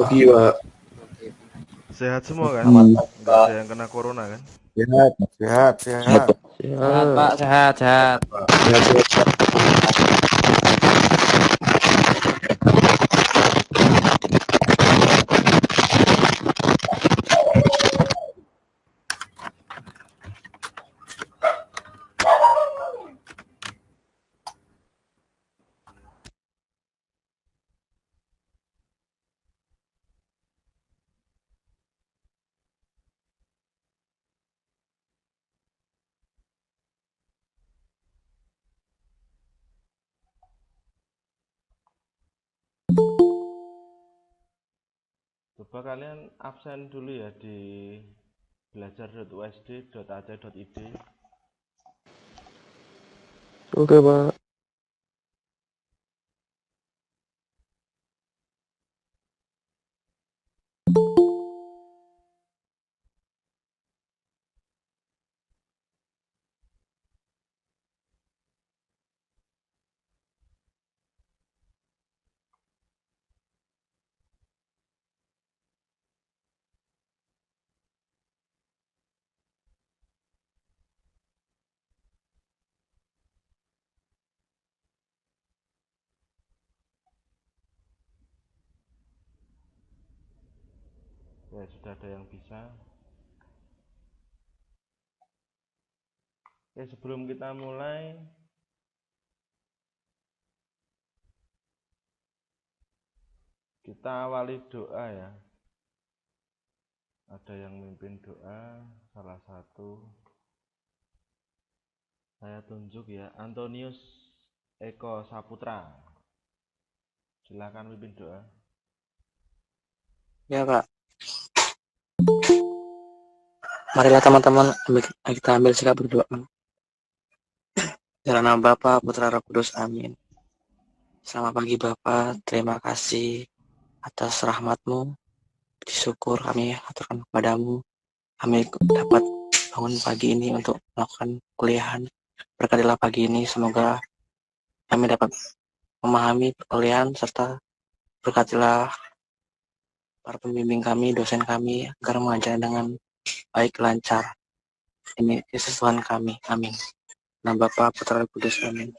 Pagi, Pak. Sehat semua kan? Hmm. Nggak ada yang kena corona kan? Sehat, sehat, Sehat, sehat. Pak. Sehat Pak, sehat, sehat. Sehat, sehat. Coba kalian absen dulu ya di belajar.usd.ac.id. Oke, Pak. Ya, sudah ada yang bisa. Oke, sebelum kita mulai, kita awali doa ya. Ada yang mimpin doa, salah satu saya tunjuk ya, Antonius Eko Saputra. Silakan mimpin doa. Ya, Pak. Marilah teman-teman kita ambil sikap berdoa. Dalam nama Bapa, Putra, Roh Kudus. Amin. Selamat pagi, Bapak. Terima kasih atas rahmat-Mu. Syukur kami aturkan kepadamu. Kami dapat bangun pagi ini untuk melakukan kuliahan. Berkatilah pagi ini, semoga kami dapat memahami perkuliahan, serta berkatilah para pembimbing kami, dosen kami, agar mengajar dengan baik, lancar. Ini Yesus Tuhan kami. Amin. Nama Bapa, Putra, Roh Kudus. Amin.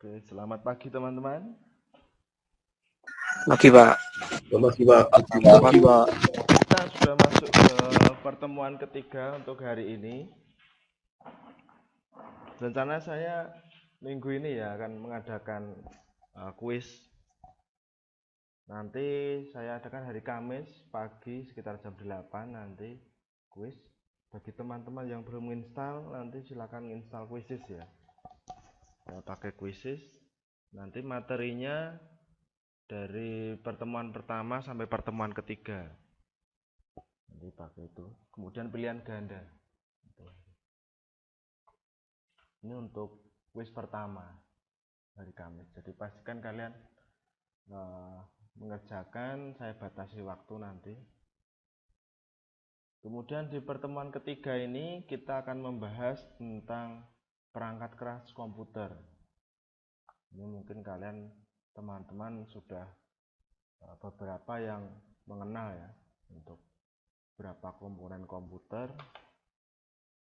Oke, selamat pagi teman-teman. Pagi, Pak. Selamat pagi, Pak. Pagi Pak. Kita sudah masuk ke pertemuan ketiga untuk hari ini. Rencana saya minggu ini ya akan mengadakan kuis. Nanti saya adakan hari Kamis pagi sekitar jam 8 nanti kuis. Bagi teman-teman yang belum install, nanti silakan install Quizzes ya. Saya pakai Quizzes. Nanti materinya dari pertemuan pertama sampai pertemuan ketiga. Nanti pakai itu. Kemudian pilihan ganda. Ini untuk quiz pertama hari Kamis. Jadi pastikan kalian mengerjakan, saya batasi waktu nanti. Kemudian di pertemuan ketiga ini kita akan membahas tentang perangkat keras komputer. Ini mungkin kalian teman-teman sudah beberapa yang mengenal ya untuk beberapa komponen komputer.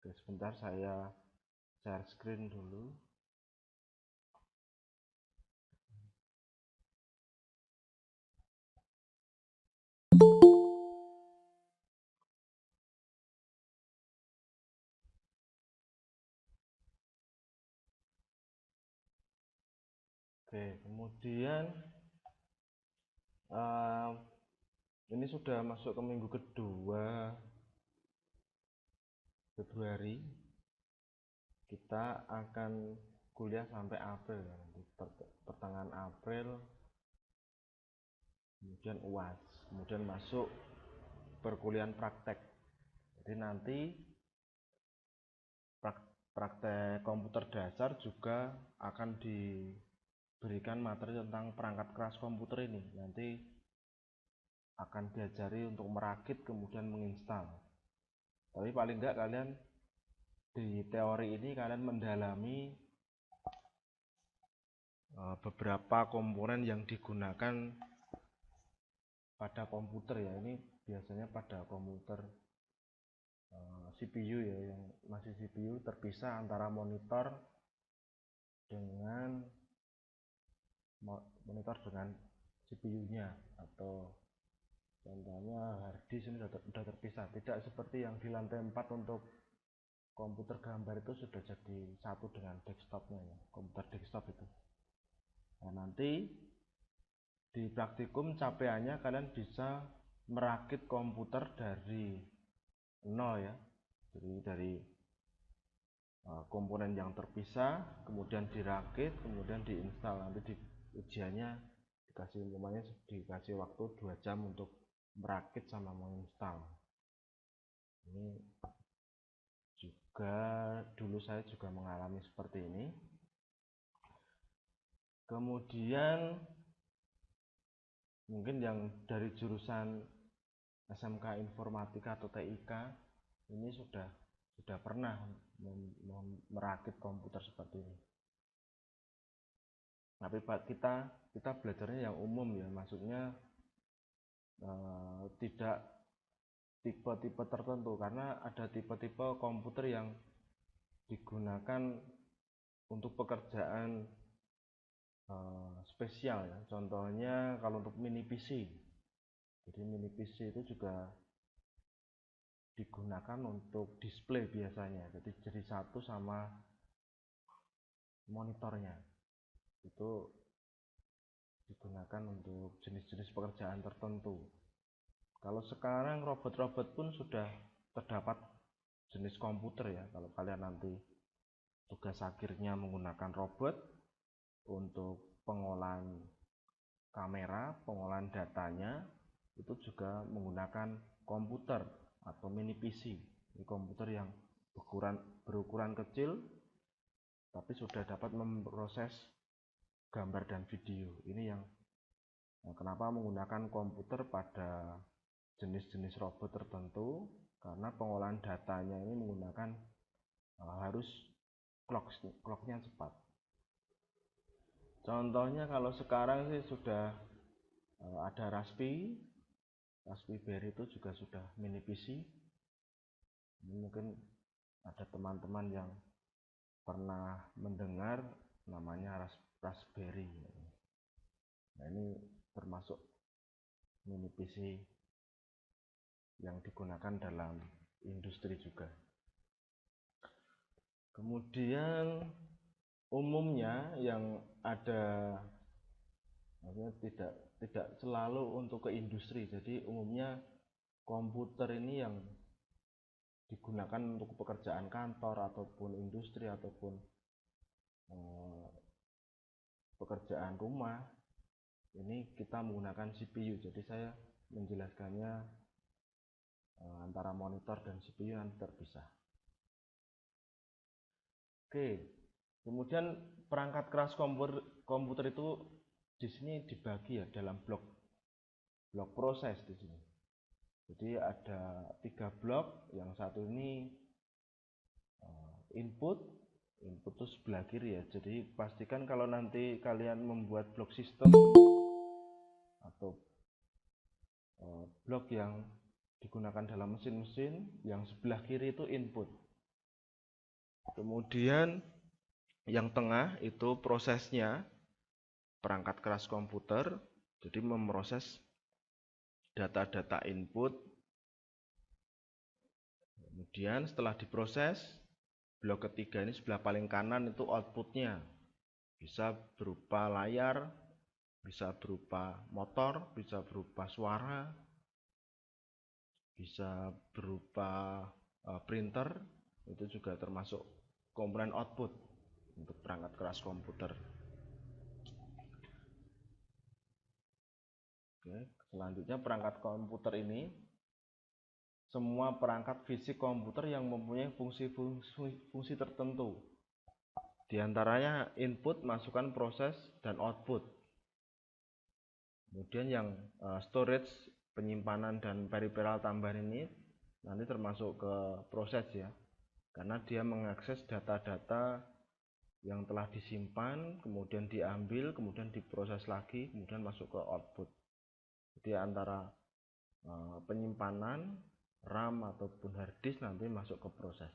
Oke, sebentar saya share screen dulu. Oke, kemudian ini sudah masuk ke minggu kedua Februari. Kita akan kuliah sampai April ya, nanti pertengahan April, kemudian UAS, kemudian masuk perkuliahan praktek. Jadi nanti praktek komputer dasar juga akan diberikan materi tentang perangkat keras komputer ini. Nanti akan diajari untuk merakit kemudian menginstal. Tapi paling enggak kalian di teori ini kalian mendalami beberapa komponen yang digunakan pada komputer ya, ini biasanya pada komputer CPU ya, yang masih CPU terpisah antara monitor dengan CPU-nya, atau contohnya harddisk ini sudah terpisah, tidak seperti yang di lantai 4 untuk komputer gambar itu sudah jadi satu dengan desktopnya ya, komputer desktop itu. Nah, nanti di praktikum capaiannya kalian bisa merakit komputer dari nol ya, jadi dari komponen yang terpisah kemudian dirakit, kemudian diinstal. Nanti di ujiannya dikasih waktu 2 jam untuk merakit sama menginstal. Ini juga dulu saya juga mengalami seperti ini. Kemudian mungkin yang dari jurusan SMK Informatika atau TIK ini sudah pernah merakit komputer seperti ini. Tapi kita belajarnya yang umum ya, maksudnya tidak tipe-tipe tertentu, karena ada tipe-tipe komputer yang digunakan untuk pekerjaan spesial ya. Contohnya kalau untuk mini PC, jadi mini PC itu juga digunakan untuk display biasanya, jadi satu sama monitornya, itu digunakan untuk jenis-jenis pekerjaan tertentu. Kalau sekarang robot-robot pun sudah terdapat jenis komputer ya, kalau kalian nanti tugas akhirnya menggunakan robot untuk pengolahan kamera, pengolahan datanya, itu juga menggunakan komputer atau mini PC. Ini komputer yang berukuran kecil tapi sudah dapat memproses gambar dan video. Ini yang kenapa menggunakan komputer pada jenis-jenis robot tertentu, karena pengolahan datanya ini menggunakan harus clocknya cepat. Contohnya kalau sekarang sih sudah ada Raspberry itu juga sudah mini PC. Ini mungkin ada teman-teman yang pernah mendengar namanya Raspberry. Nah, ini termasuk mini PC yang digunakan dalam industri juga. Kemudian umumnya yang ada, maksudnya tidak selalu untuk ke industri, jadi umumnya komputer ini yang digunakan untuk pekerjaan kantor ataupun industri ataupun pekerjaan rumah, ini kita menggunakan CPU. Jadi saya menjelaskannya antara monitor dan CPU nanti terpisah. Oke, kemudian perangkat keras komputer itu di sini dibagi ya dalam blok proses di sini. Jadi ada 3 blok. Yang satu ini input itu sebelah kiri ya. Jadi pastikan kalau nanti kalian membuat blok sistem atau blok yang digunakan dalam mesin-mesin, yang sebelah kiri itu input. Kemudian yang tengah itu prosesnya, perangkat keras komputer, jadi memproses data-data input. Kemudian setelah diproses, blok ketiga ini sebelah paling kanan itu outputnya, bisa berupa layar, bisa berupa motor, bisa berupa suara, bisa berupa printer. Itu juga termasuk komponen output untuk perangkat keras komputer. Oke, selanjutnya perangkat komputer ini semua perangkat fisik komputer yang mempunyai fungsi tertentu. Di antaranya input, masukan, proses, dan output. Kemudian yang storage, penyimpanan dan peripheral tambahan ini nanti termasuk ke proses ya, karena dia mengakses data-data yang telah disimpan, kemudian diambil, kemudian diproses lagi, kemudian masuk ke output. Jadi antara penyimpanan RAM ataupun hard disk nanti masuk ke proses.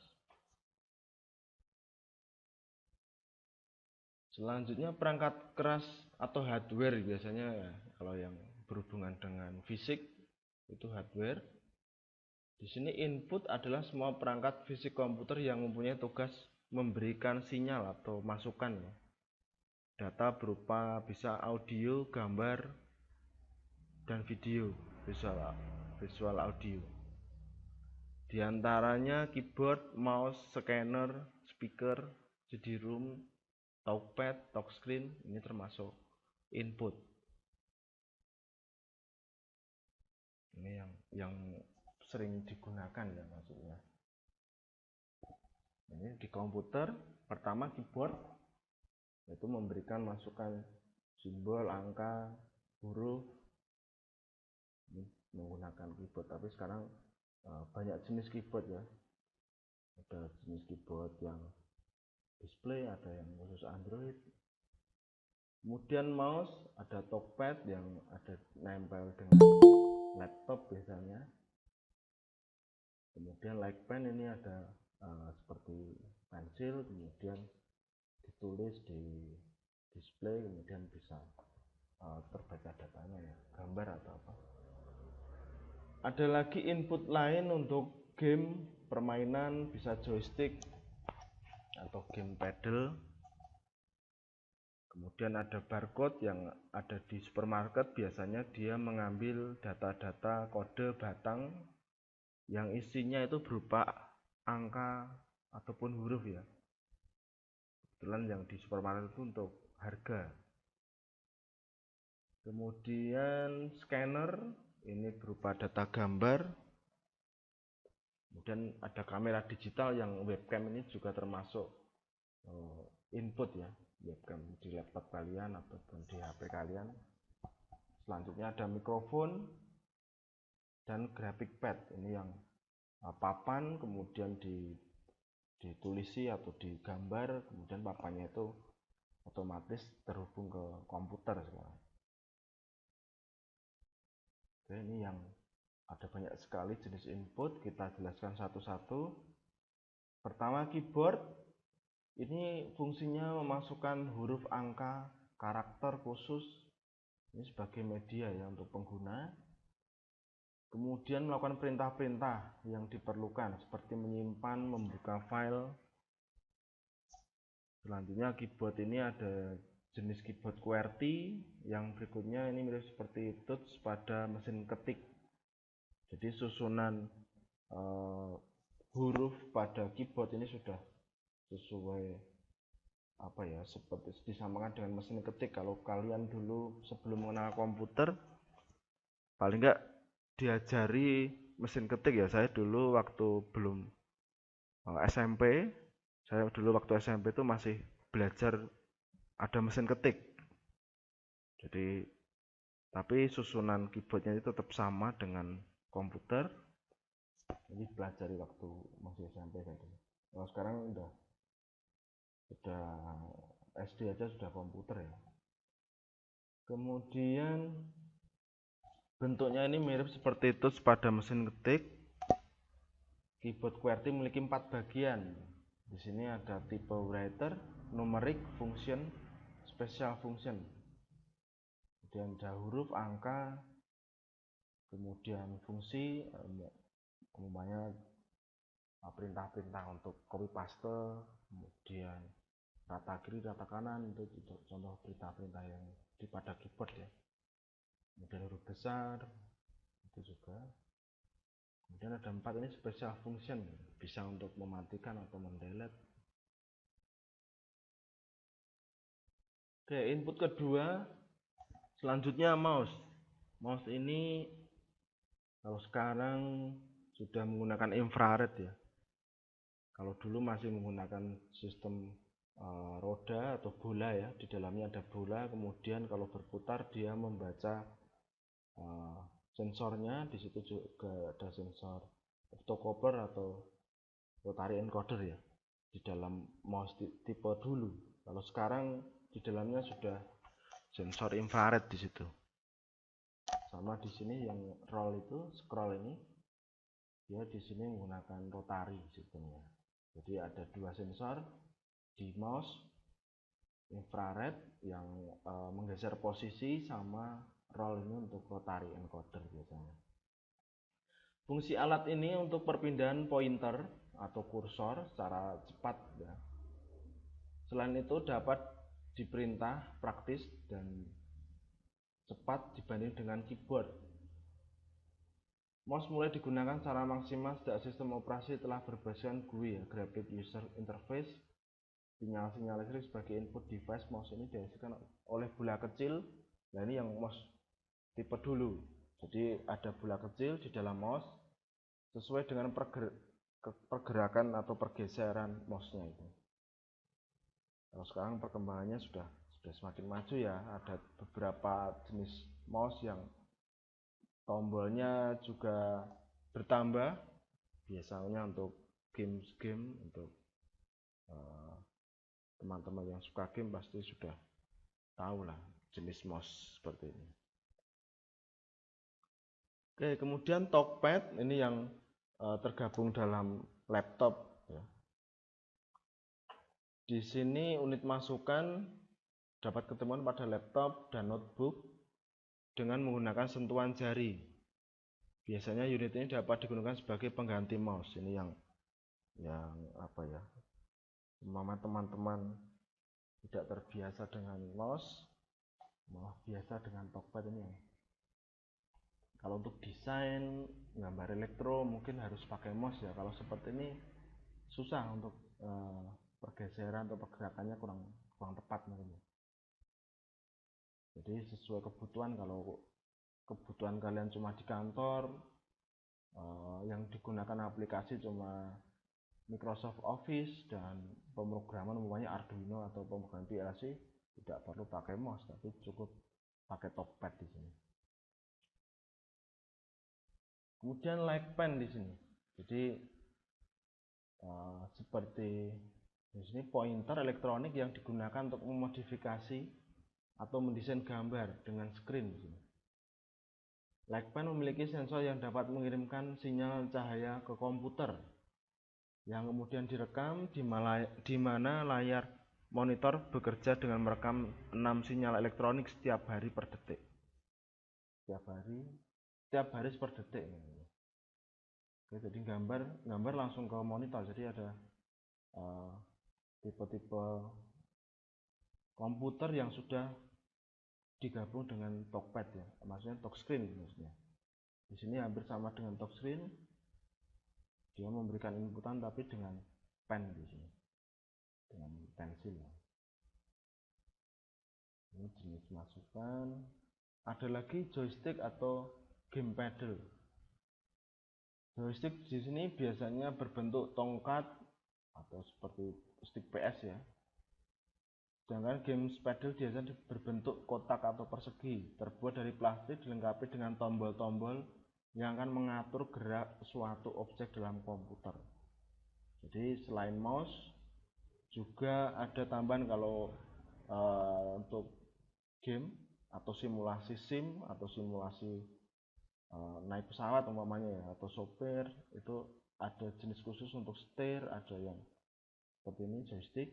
Selanjutnya perangkat keras atau hardware biasanya ya, kalau yang berhubungan dengan fisik itu hardware. Di sini input adalah semua perangkat fisik komputer yang mempunyai tugas memberikan sinyal atau masukan ya. Data berupa bisa audio, gambar, dan video, visual audio. Di antaranya keyboard, mouse, scanner, speaker, CD-ROM, touchpad, touchscreen, ini termasuk input. Ini yang sering digunakan ya maksudnya. Ini di komputer pertama keyboard itu memberikan masukan simbol, angka, huruf, ini menggunakan keyboard. Tapi sekarang banyak jenis keyboard ya. Ada jenis keyboard yang display, ada yang khusus Android. Kemudian mouse, ada touchpad yang ada nempel dengan laptop biasanya. Kemudian like pen ini ada seperti pensil, kemudian ditulis di display, kemudian bisa terbaca datanya ya, gambar atau apa. Ada lagi input lain untuk game, permainan, bisa joystick atau game paddle. Kemudian ada barcode yang ada di supermarket, biasanya dia mengambil data-data kode batang yang isinya itu berupa angka ataupun huruf ya. Kebetulan yang di supermarket itu untuk harga. Kemudian scanner ini berupa data gambar. Kemudian ada kamera digital yang webcam ini juga termasuk input ya, webcam di laptop kalian ataupun di HP kalian. Selanjutnya ada mikrofon dan graphic pad, ini yang papan kemudian ditulisi atau digambar, kemudian papannya itu otomatis terhubung ke komputer sekarang. Oke, ini yang ada banyak sekali jenis input, kita jelaskan satu-satu. Pertama keyboard, ini fungsinya memasukkan huruf, angka, karakter khusus, ini sebagai media ya untuk pengguna. Kemudian melakukan perintah-perintah yang diperlukan seperti menyimpan, membuka file. Selanjutnya keyboard ini ada jenis keyboard QWERTY, yang berikutnya ini mirip seperti touch pada mesin ketik. Jadi susunan huruf pada keyboard ini sudah sesuai apa ya, seperti disamakan dengan mesin ketik. Kalau kalian dulu sebelum mengenal komputer paling enggak diajari mesin ketik ya, saya dulu waktu belum SMP, saya dulu waktu SMP itu masih belajar ada mesin ketik. Jadi tapi susunan keyboardnya itu tetap sama dengan komputer. Ini pelajari waktu masih SMP saya dulu. Kalau sekarang udah SD aja sudah komputer ya. Kemudian bentuknya ini mirip seperti itu pada mesin ketik. Keyboard QWERTY memiliki 4 bagian. Di sini ada tipe writer, numeric, function, special function. Kemudian ada huruf, angka, kemudian fungsi, umumnya perintah-perintah untuk copy paste, kemudian rata kiri, rata kanan, itu contoh perintah-perintah yang di pada keyboard ya. Kemudian huruf besar itu juga. Kemudian ada 4 ini special function, bisa untuk mematikan atau mendelete. Oke, input kedua selanjutnya mouse. Mouse ini kalau sekarang sudah menggunakan infrared ya. Kalau dulu masih menggunakan sistem roda atau bola ya, di dalamnya ada bola, kemudian kalau berputar dia membaca sensornya. Di situ juga ada sensor optocoupler atau rotary encoder ya di dalam mouse tipe dulu. Kalau sekarang di dalamnya sudah sensor infrared di situ. Sama di sini yang roll itu, scroll ini, dia di sini menggunakan rotary sistemnya. Jadi ada dua sensor di mouse, infrared yang menggeser posisi, sama roll ini untuk rotary encoder biasanya. Fungsi alat ini untuk perpindahan pointer atau kursor secara cepat ya. Selain itu dapat diperintah praktis dan cepat dibanding dengan keyboard. Mouse mulai digunakan secara maksimal sejak sistem operasi telah berbasiskan GUI ya, Graphic User Interface. Sinyal-sinyal listrik sebagai input device mouse ini dihasilkan oleh bola kecil. Nah ini yang mouse tipe dulu. Jadi ada bola kecil di dalam mouse sesuai dengan pergerakan atau pergeseran mouse-nya itu. Kalau sekarang perkembangannya sudah semakin maju ya. Ada beberapa jenis mouse yang tombolnya juga bertambah. Biasanya untuk game, untuk teman-teman yang suka game pasti sudah tahu lah jenis mouse seperti ini. Oke, kemudian talkpad ini yang tergabung dalam laptop ya. Di sini unit masukan dapat ketemuan pada laptop dan notebook dengan menggunakan sentuhan jari. Biasanya unit ini dapat digunakan sebagai pengganti mouse. Ini yang apa ya? Umpama teman-teman tidak terbiasa dengan mouse, malah biasa dengan talkpad ini. Kalau untuk desain, gambar elektro mungkin harus pakai mouse ya. Kalau seperti ini susah untuk pergeseran atau pergerakannya kurang tepat mungkin. Jadi sesuai kebutuhan. Kalau kebutuhan kalian cuma di kantor, yang digunakan aplikasi cuma Microsoft Office dan pemrograman umpamanya Arduino atau pemrograman PLC, tidak perlu pakai mouse, tapi cukup pakai talkpad di sini. Kemudian like pen di sini. Jadi seperti di sini pointer elektronik yang digunakan untuk memodifikasi atau mendesain gambar dengan screen di sini. Like pen memiliki sensor yang dapat mengirimkan sinyal cahaya ke komputer yang kemudian direkam di mana layar monitor bekerja dengan merekam 6 sinyal elektronik setiap hari per detik. Setiap hari per detik. Oke, jadi gambar langsung ke monitor. Jadi ada tipe-tipe komputer yang sudah digabung dengan talkpad ya, maksudnya touchscreen maksudnya. Di sini hampir sama dengan touchscreen. Dia memberikan inputan tapi dengan pen di sini, dengan pensil. Ini jenis masukan. Ada lagi joystick atau game paddle. Joystick di sini biasanya berbentuk tongkat atau seperti stick PS ya. Sedangkan game paddle biasanya berbentuk kotak atau persegi, terbuat dari plastik, dilengkapi dengan tombol-tombol yang akan mengatur gerak suatu objek dalam komputer. Jadi selain mouse juga ada tambahan kalau untuk game atau simulasi SIM atau simulasi naik pesawat umpamanya ya, atau sopir, itu ada jenis khusus untuk setir, ada yang seperti ini joystick.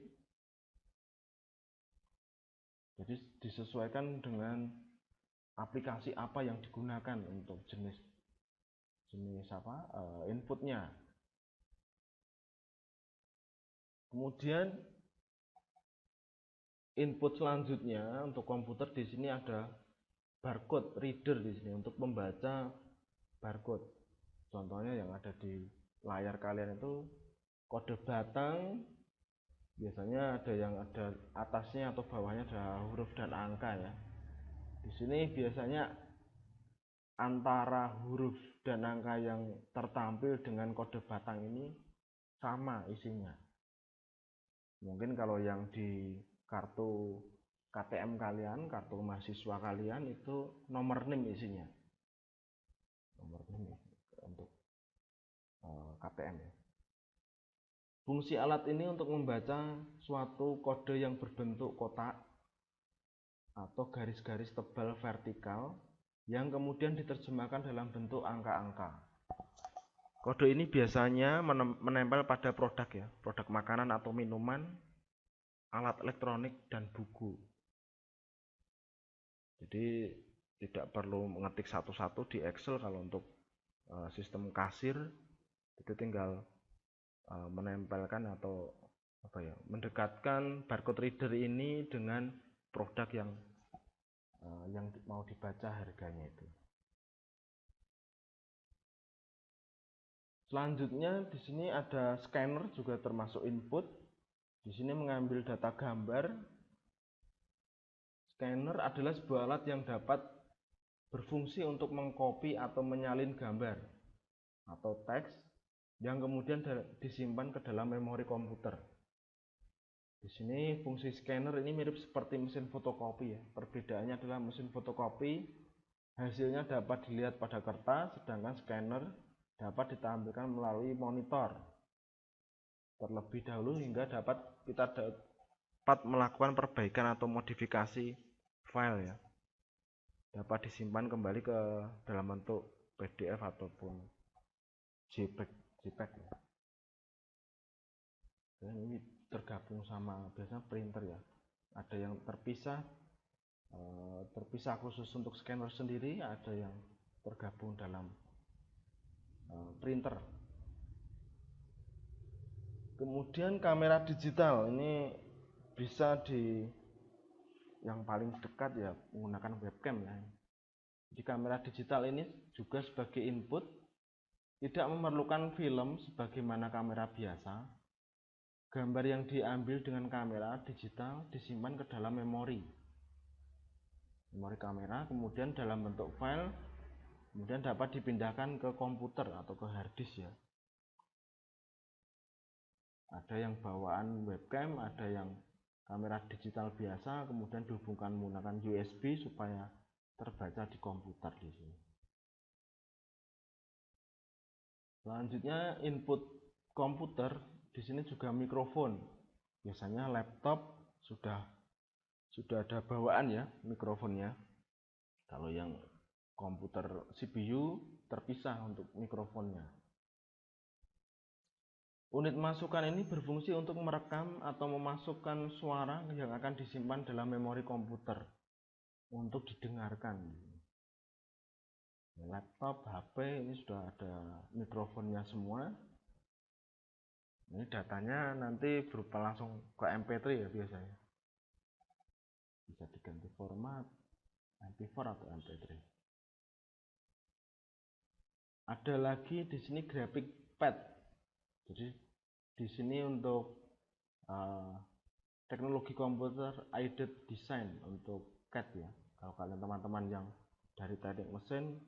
Jadi disesuaikan dengan aplikasi apa yang digunakan untuk jenis inputnya. Kemudian input selanjutnya untuk komputer di sini ada barcode reader di sini untuk membaca barcode. Contohnya yang ada di layar kalian itu kode batang, biasanya ada yang ada atasnya atau bawahnya ada huruf dan angka ya. Di sini biasanya antara huruf dan angka yang tertampil dengan kode batang ini sama isinya. Mungkin kalau yang di kartu KTM kalian, kartu mahasiswa kalian itu nomor NIM isinya. Nomor NIM untuk KTM ya. Fungsi alat ini untuk membaca suatu kode yang berbentuk kotak atau garis-garis tebal vertikal yang kemudian diterjemahkan dalam bentuk angka-angka. Kode ini biasanya menempel pada produk ya, produk makanan atau minuman, alat elektronik, dan buku. Jadi tidak perlu mengetik satu-satu di Excel. Kalau untuk sistem kasir itu tinggal menempelkan atau mendekatkan barcode reader ini dengan produk yang mau dibaca harganya itu. Selanjutnya di sini ada scanner, juga termasuk input. Di sini mengambil data gambar. Scanner adalah sebuah alat yang dapat berfungsi untuk mengcopy atau menyalin gambar atau teks yang kemudian disimpan ke dalam memori komputer. Di sini fungsi scanner ini mirip seperti mesin fotokopi ya. Perbedaannya adalah mesin fotokopi hasilnya dapat dilihat pada kertas, sedangkan scanner dapat ditampilkan melalui monitor terlebih dahulu hingga kita dapat melakukan perbaikan atau modifikasi file ya. Dapat disimpan kembali ke dalam bentuk PDF ataupun JPEG ya. Dan ini tergabung sama biasanya printer ya. Ada yang terpisah khusus untuk scanner sendiri, ada yang tergabung dalam printer. Kemudian kamera digital ini bisa yang paling dekat ya menggunakan webcam ya. Di kamera digital ini juga sebagai input, tidak memerlukan film sebagaimana kamera biasa. Gambar yang diambil dengan kamera digital disimpan ke dalam memori kamera, kemudian dalam bentuk file, kemudian dapat dipindahkan ke komputer atau ke hard disk ya. Ada yang bawaan webcam, ada yang kamera digital biasa, kemudian dihubungkan menggunakan USB supaya terbaca di komputer di sini. Selanjutnya input komputer di sini juga mikrofon. Biasanya laptop sudah ada bawaan ya mikrofonnya. Kalau yang komputer CPU terpisah untuk mikrofonnya. Unit masukan ini berfungsi untuk merekam atau memasukkan suara yang akan disimpan dalam memori komputer untuk didengarkan. Laptop, HP ini sudah ada mikrofonnya semua. Ini datanya nanti berupa langsung ke MP3 ya biasanya. Bisa diganti format MP4 atau MP3. Ada lagi di sini graphic pad. Jadi di sini untuk teknologi komputer aided design untuk CAD ya. Kalau kalian teman-teman yang dari teknik mesin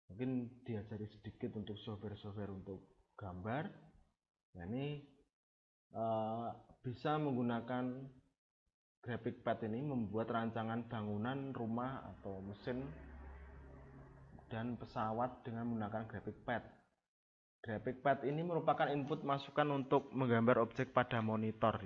mungkin diajari sedikit untuk software untuk gambar. Nah, ini bisa menggunakan graphic pad ini membuat rancangan bangunan, rumah atau mesin dan pesawat dengan menggunakan graphic pad. Graphic pad ini merupakan input masukan untuk menggambar objek pada monitor.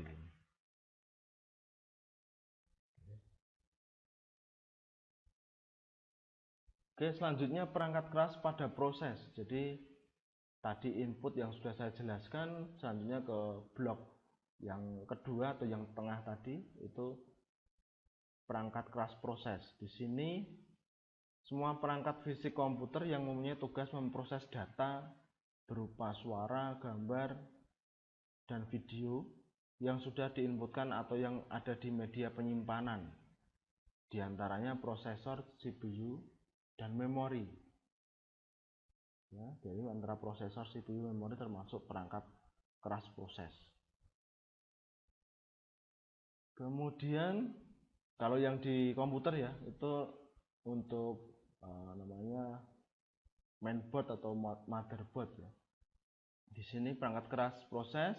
Oke, selanjutnya perangkat keras pada proses. Jadi tadi input yang sudah saya jelaskan, selanjutnya ke blok yang kedua atau yang tengah tadi itu perangkat keras proses. Di sini semua perangkat fisik komputer yang mempunyai tugas memproses data berupa suara, gambar, dan video yang sudah diinputkan atau yang ada di media penyimpanan, di antaranya prosesor, CPU, dan memori. Ya, jadi antara prosesor, CPU, memori termasuk perangkat keras proses. Kemudian kalau yang di komputer ya itu untuk namanya mainboard atau motherboard ya. Di sini perangkat keras proses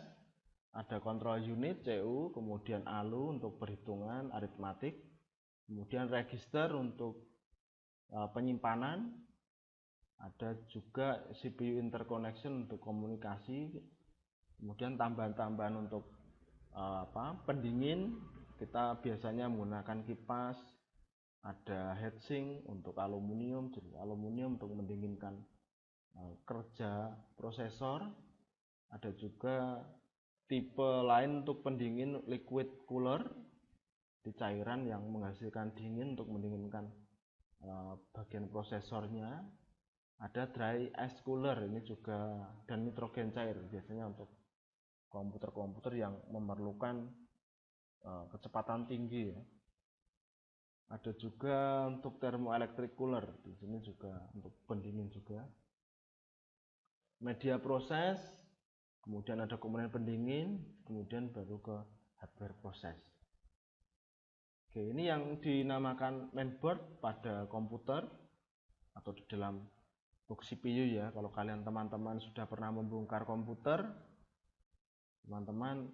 ada control unit CU, kemudian ALU untuk perhitungan aritmatik, kemudian register untuk penyimpanan, ada juga CPU interconnection untuk komunikasi, kemudian tambahan-tambahan untuk pendingin. Kita biasanya menggunakan kipas ada heatsink untuk aluminium, jadi aluminium untuk mendinginkan kerja prosesor. Ada juga tipe lain untuk pendingin liquid cooler, di cairan yang menghasilkan dingin untuk mendinginkan bagian prosesornya. Ada dry ice cooler ini juga, dan nitrogen cair, biasanya untuk komputer-komputer yang memerlukan kecepatan tinggi ya. Ada juga untuk thermoelectric cooler, di sini juga untuk pendingin juga. Media proses, kemudian ada komponen pendingin, kemudian baru ke hardware proses. Oke, ini yang dinamakan mainboard pada komputer atau di dalam box CPU ya. Kalau kalian teman-teman sudah pernah membongkar komputer, teman-teman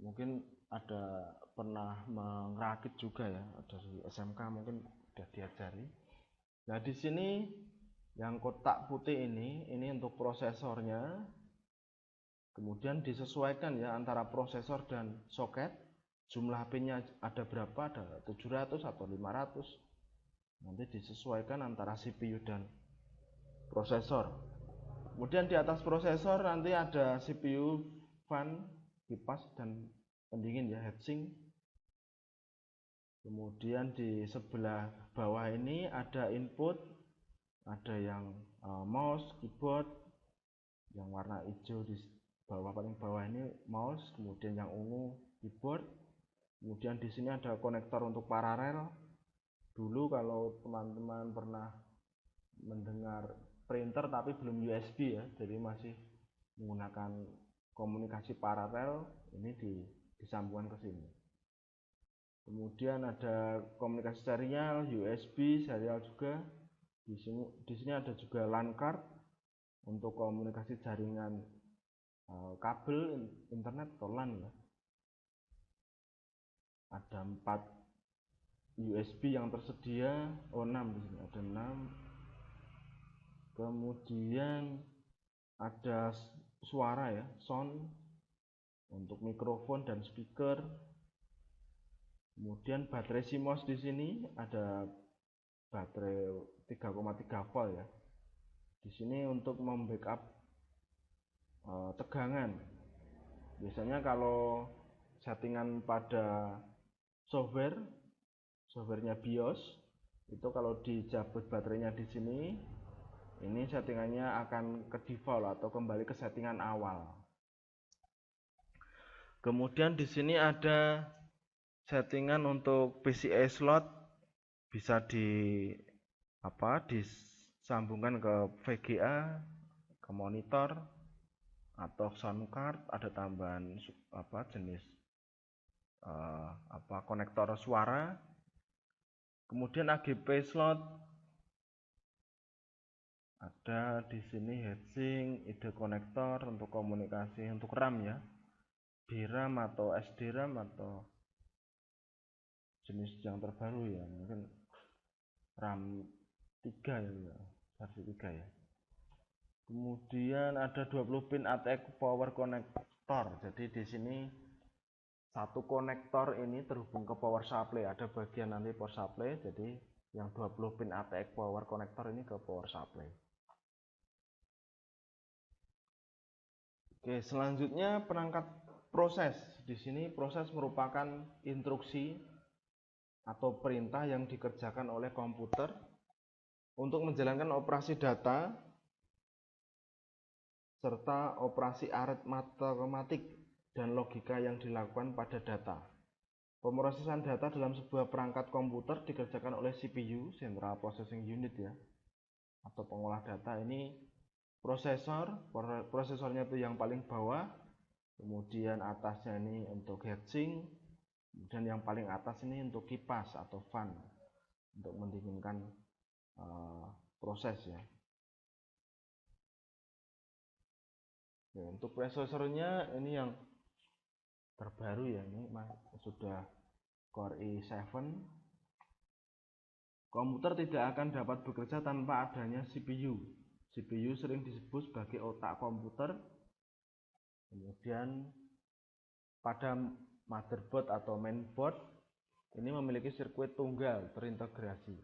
mungkin ada pernah merakit juga ya, dari SMK mungkin sudah diajari. Nah, di sini yang kotak putih ini untuk prosesornya. Kemudian disesuaikan ya antara prosesor dan soket. Jumlah pinnya ada berapa, ada 700 atau 500. Nanti disesuaikan antara CPU dan prosesor. Kemudian di atas prosesor nanti ada CPU, fan, kipas, dan pendingin ya, heatsink. Kemudian di sebelah bawah ini ada input, ada yang mouse, keyboard, yang warna hijau di bawah, paling bawah ini mouse, kemudian yang ungu keyboard. Kemudian di sini ada konektor untuk paralel. Dulu kalau teman-teman pernah mendengar printer tapi belum USB ya, jadi masih menggunakan komunikasi paralel, ini disambungkan ke sini. Kemudian ada komunikasi serial, USB serial juga. Di sini ada juga LAN card untuk komunikasi jaringan kabel internet atau LAN ya. Ada 4 USB yang tersedia, 6 di sini ada 6. Kemudian ada suara ya, sound untuk mikrofon dan speaker. Kemudian baterai CMOS di sini ada baterai 3,3 volt ya. Di sini untuk membackup tegangan. Biasanya kalau settingan pada softwarenya BIOS itu kalau dicabut baterainya di sini, ini settingannya akan ke default atau kembali ke settingan awal. Kemudian di sini ada settingan untuk PCI slot, bisa disambungkan ke VGA, ke monitor atau sound card. Ada tambahan jenis konektor suara. Kemudian AGP slot, ada di sini heatsink, ID konektor untuk komunikasi untuk RAM ya, DRAM atau SDRAM atau jenis yang terbaru ya, mungkin RAM 3 ya, versi 3 ya. Kemudian ada 20 pin ATX power connector. Jadi di sini satu konektor ini terhubung ke power supply, ada bagian nanti power supply, jadi yang 20 pin ATX power connector ini ke power supply. Oke, selanjutnya perangkat proses. Di sini proses merupakan instruksi atau perintah yang dikerjakan oleh komputer untuk menjalankan operasi data serta operasi aritmatik dan logika yang dilakukan pada data. Pemrosesan data dalam sebuah perangkat komputer dikerjakan oleh CPU, Central Processing Unit ya, atau pengolah data. Ini prosesornya itu yang paling bawah, kemudian atasnya ini untuk heatsink, kemudian yang paling atas ini untuk kipas atau fan untuk mendinginkan proses ya. Oke, untuk prosesornya ini yang terbaru ya, ini sudah Core i7. Komputer tidak akan dapat bekerja tanpa adanya CPU. CPU sering disebut sebagai otak komputer. Kemudian pada motherboard atau mainboard ini memiliki sirkuit tunggal terintegrasi,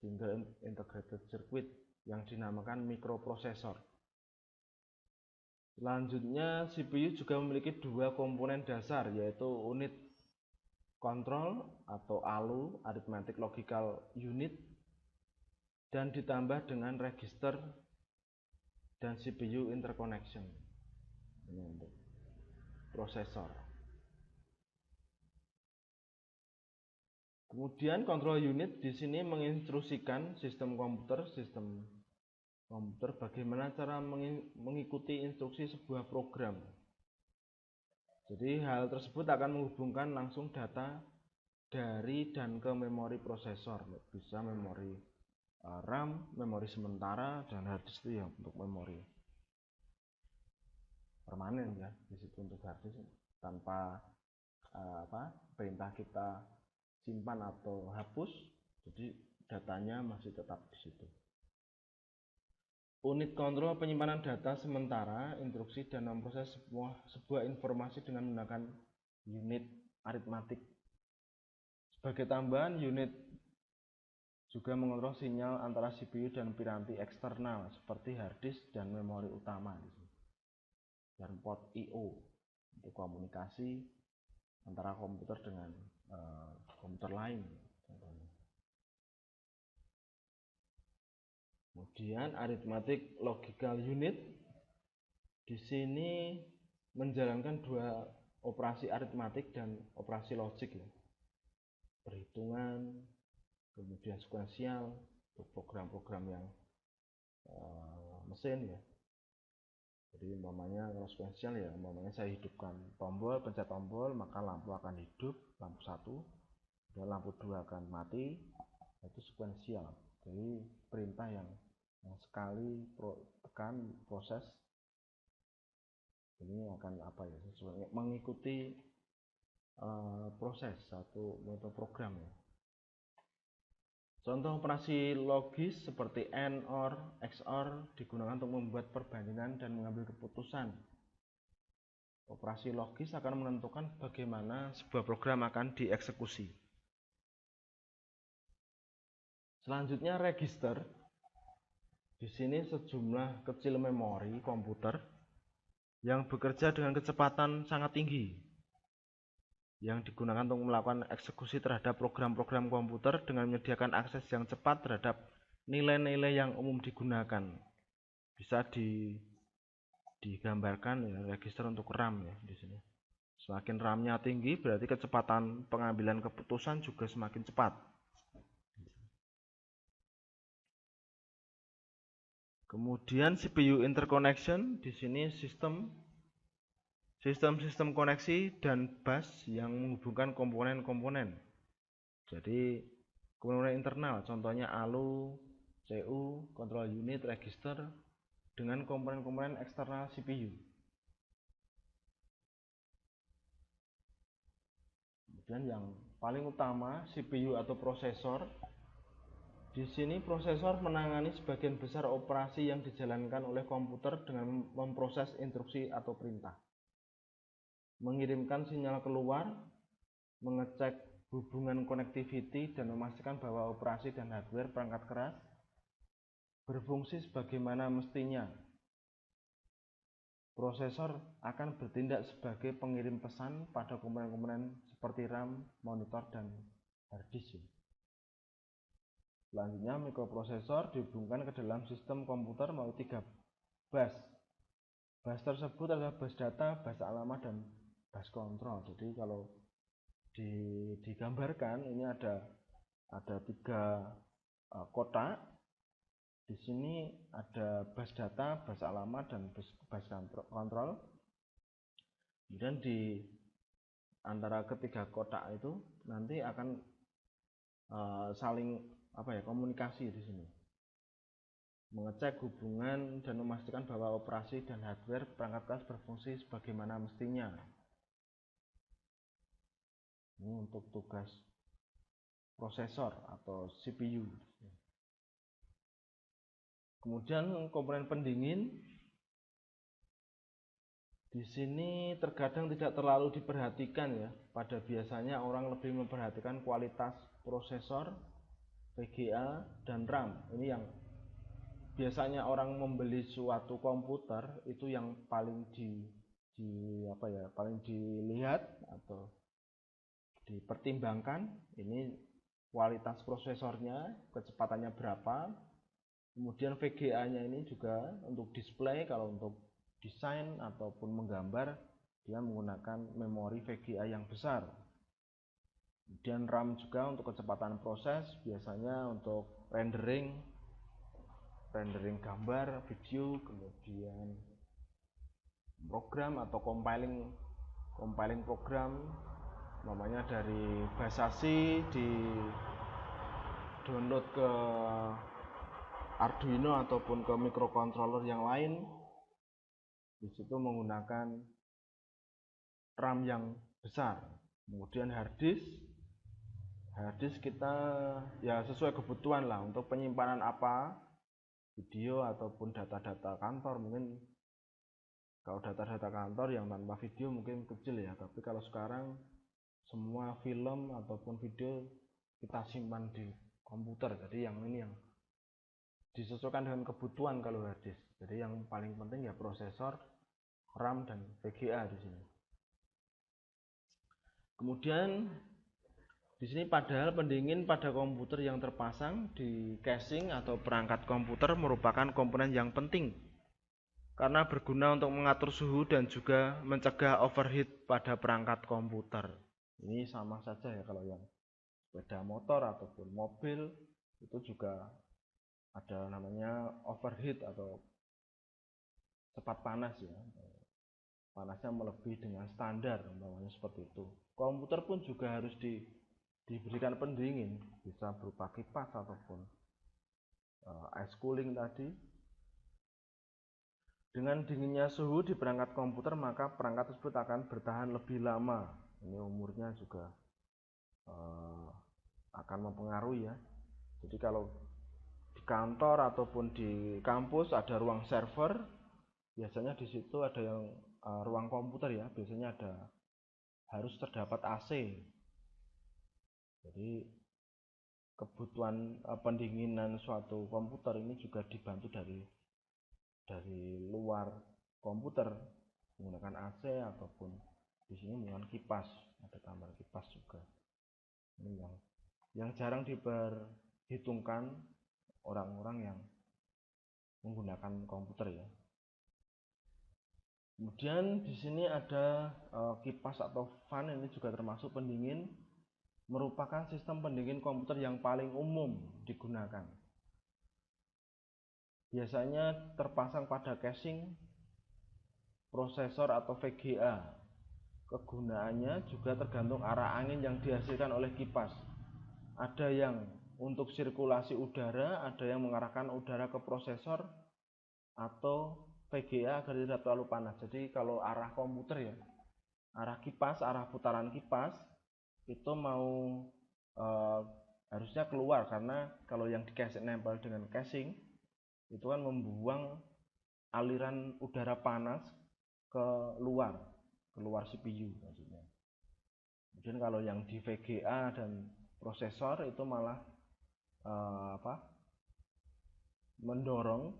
single integrated circuit, yang dinamakan mikroprosesor. Selanjutnya, CPU juga memiliki dua komponen dasar, yaitu unit kontrol atau ALU, Arithmetic Logical Unit, dan ditambah dengan register dan CPU interconnection. Ini untuk prosesor. Kemudian control unit di sini menginstruksikan sistem komputer bagaimana cara mengikuti instruksi sebuah program. Jadi hal tersebut akan menghubungkan langsung data dari dan ke memori prosesor. Bisa memori RAM, memori sementara, dan hard disk itu ya untuk memori permanen ya. Di situ untuk hard disk tanpa perintah kita simpan atau hapus, jadi datanya masih tetap di situ. Unit kontrol penyimpanan data sementara, instruksi dan memproses sebuah informasi dengan menggunakan unit aritmatik. Sebagai tambahan, unit juga mengontrol sinyal antara CPU dan piranti eksternal seperti hard disk dan memori utama dan port I/O untuk komunikasi antara komputer dengan komputer lain. Kemudian arithmetic logical unit di sini menjalankan dua operasi aritmatik dan operasi logik ya. Perhitungan, kemudian sekuensial untuk program-program yang mesin ya. Jadi umpamanya kalau sekuensial ya, umpamanya saya hidupkan tombol, pencet tombol, maka lampu akan hidup, lampu 1, dan lampu 2 akan mati. Itu sekuensial. Jadi perintah yang sekali tekan proses ini akan mengikuti proses satu metode program ya. Contoh operasi logis seperti AND, OR, XOR digunakan untuk membuat perbandingan dan mengambil keputusan. Operasi logis akan menentukan bagaimana sebuah program akan dieksekusi. Selanjutnya register. Di sini sejumlah kecil memori komputer yang bekerja dengan kecepatan sangat tinggi, yang digunakan untuk melakukan eksekusi terhadap program-program komputer dengan menyediakan akses yang cepat terhadap nilai-nilai yang umum digunakan. Bisa digambarkan ya, register untuk RAM ya di sini. Semakin RAM-nya tinggi berarti kecepatan pengambilan keputusan juga semakin cepat. Kemudian CPU interconnection di sini sistem koneksi dan bus yang menghubungkan komponen-komponen. Jadi komponen internal, contohnya ALU, CU, control unit, register dengan komponen-komponen eksternal CPU. Kemudian yang paling utama CPU atau prosesor. Di sini prosesor menangani sebagian besar operasi yang dijalankan oleh komputer dengan memproses instruksi atau perintah, mengirimkan sinyal keluar, mengecek hubungan connectivity dan memastikan bahwa operasi dan hardware perangkat keras berfungsi sebagaimana mestinya. Prosesor akan bertindak sebagai pengirim pesan pada komponen-komponen seperti RAM, monitor, dan hard disk. Selanjutnya mikroprosesor dihubungkan ke dalam sistem komputer melalui 3 bus. Bus tersebut adalah bus data, bus alamat, dan bus kontrol. Jadi kalau digambarkan ini ada 3 kotak. Di sini ada bus data, bus alamat, dan bus kontrol. Kemudian di antara ketiga kotak itu nanti akan saling komunikasi di sini, mengecek hubungan dan memastikan bahwa operasi dan hardware perangkat keras berfungsi sebagaimana mestinya. Ini untuk tugas prosesor atau CPU. Kemudian komponen pendingin Di sini terkadang tidak terlalu diperhatikan ya. Pada biasanya orang lebih memperhatikan kualitas prosesor, VGA, dan RAM. Ini yang biasanya orang membeli suatu komputer itu yang paling paling dilihat atau dipertimbangkan. Ini kualitas prosesornya, kecepatannya berapa. Kemudian VGA-nya ini juga untuk display, kalau untuk desain ataupun menggambar dia menggunakan memori VGA yang besar. Kemudian RAM juga untuk kecepatan proses, biasanya untuk rendering gambar, video, kemudian program atau compiling program, namanya dari bahasa C di download ke Arduino ataupun ke microcontroller yang lain. Di situ menggunakan RAM yang besar. Kemudian hard disk kita ya sesuai kebutuhan lah, untuk penyimpanan apa, video ataupun data-data kantor. Mungkin kalau data-data kantor yang tanpa video mungkin kecil ya, tapi kalau sekarang semua film ataupun video kita simpan di komputer. Jadi yang ini yang disesuaikan dengan kebutuhan kalau hard disk. Jadi yang paling penting ya prosesor, RAM, dan VGA di sini. Kemudian di sini padahal pendingin pada komputer yang terpasang di casing atau perangkat komputer merupakan komponen yang penting karena berguna untuk mengatur suhu dan juga mencegah overheat pada perangkat komputer. Ini sama saja ya, kalau yang sepeda motor ataupun mobil itu juga ada namanya overheat atau cepat panas ya. Panasnya melebihi dengan standar, umpamanya seperti itu. Komputer pun juga harus diberikan pendingin, bisa berupa kipas ataupun ice cooling tadi. Dengan dinginnya suhu di perangkat komputer, maka perangkat tersebut akan bertahan lebih lama. Ini umurnya juga akan mempengaruhi ya. Jadi kalau di kantor ataupun di kampus ada ruang server, biasanya di situ ada yang ruang komputer ya, biasanya harus terdapat AC. Jadi kebutuhan pendinginan suatu komputer ini juga dibantu dari luar komputer menggunakan AC ataupun di sini menggunakan kipas, ada tambahan kipas juga. Ini yang jarang diperhitungkan orang-orang yang menggunakan komputer ya. Kemudian di sini ada kipas atau fan, ini juga termasuk pendingin, merupakan sistem pendingin komputer yang paling umum digunakan. Biasanya terpasang pada casing prosesor atau VGA. Kegunaannya juga tergantung arah angin yang dihasilkan oleh kipas. Ada yang untuk sirkulasi udara, ada yang mengarahkan udara ke prosesor atau VGA agar tidak terlalu panas. Jadi kalau arah komputer ya, arah kipas, arah putaran kipas itu mau harusnya keluar, karena kalau yang di casing nempel dengan casing itu kan membuang aliran udara panas ke luar CPU maksudnya. Kemudian kalau yang di VGA dan prosesor itu malah mendorong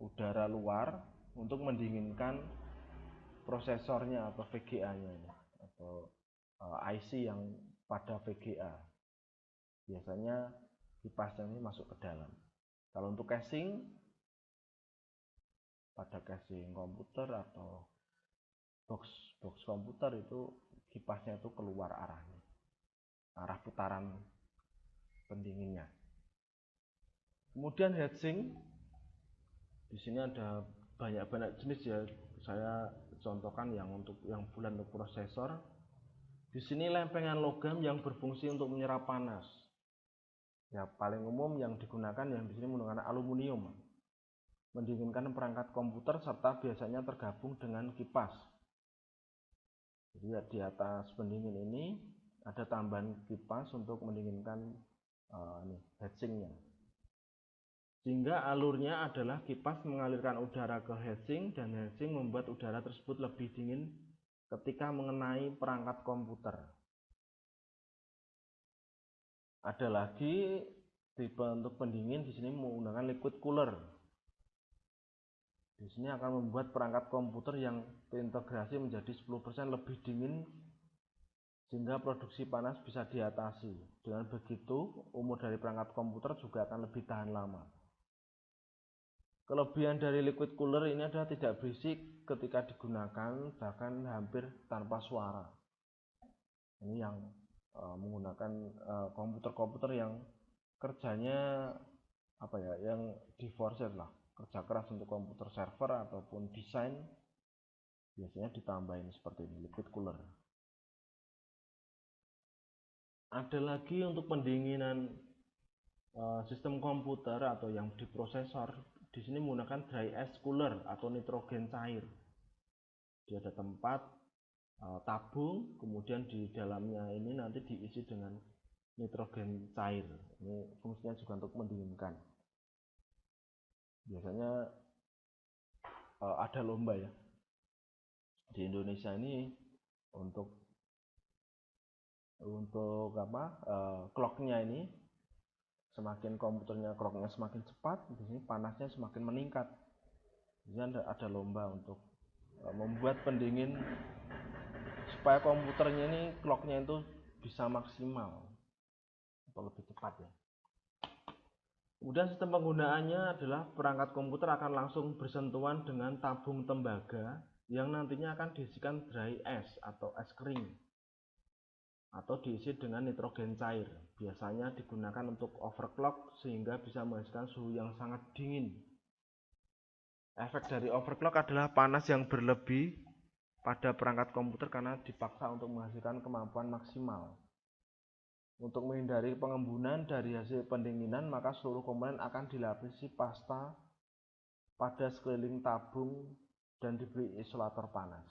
udara luar untuk mendinginkan prosesornya atau VGA-nya atau IC yang pada VGA. Biasanya kipasnya ini masuk ke dalam. Kalau untuk casing, pada casing komputer atau box komputer itu kipasnya itu keluar arahnya, arah putaran pendinginnya. Kemudian heatsink, di sini ada banyak jenis ya. Saya contohkan yang bulan untuk prosesor. Di sini lempengan logam yang berfungsi untuk menyerap panas. Ya paling umum yang digunakan yang di sini menggunakan aluminium, mendinginkan perangkat komputer serta biasanya tergabung dengan kipas. Jadi di atas pendingin ini ada tambahan kipas untuk mendinginkan heatsinknya. sehingga alurnya adalah kipas mengalirkan udara ke heatsink dan heatsink membuat udara tersebut lebih dingin ketika mengenai perangkat komputer. Ada lagi tipe untuk pendingin di sini menggunakan liquid cooler. Di sini akan membuat perangkat komputer yang terintegrasi menjadi 10% lebih dingin sehingga produksi panas bisa diatasi. Dengan begitu, umur dari perangkat komputer juga akan lebih tahan lama. Kelebihan dari liquid cooler ini adalah tidak berisik ketika digunakan, bahkan hampir tanpa suara. Ini yang menggunakan komputer-komputer yang kerjanya yang di-force lah, kerja keras untuk komputer server ataupun desain, biasanya ditambahin seperti ini, liquid cooler. Ada lagi untuk pendinginan sistem komputer atau yang di prosesor. Di sini menggunakan dry ice cooler atau nitrogen cair. Dia ada tempat tabung, kemudian di dalamnya ini nanti diisi dengan nitrogen cair. Ini fungsinya juga untuk mendinginkan. Biasanya ada lomba ya di Indonesia ini untuk clocknya ini, semakin komputernya clocknya semakin cepat, di sini panasnya semakin meningkat. Jadi ada lomba untuk membuat pendingin supaya komputernya ini clocknya itu bisa maksimal atau lebih cepat ya. Kemudian sistem penggunaannya adalah perangkat komputer akan langsung bersentuhan dengan tabung tembaga yang nantinya akan diisikan dry ice atau es kering atau diisi dengan nitrogen cair. Biasanya digunakan untuk overclock sehingga bisa menghasilkan suhu yang sangat dingin. Efek dari overclock adalah panas yang berlebih pada perangkat komputer karena dipaksa untuk menghasilkan kemampuan maksimal. Untuk menghindari pengembunan dari hasil pendinginan, maka seluruh komponen akan dilapisi pasta pada sekeliling tabung dan diberi isolator panas.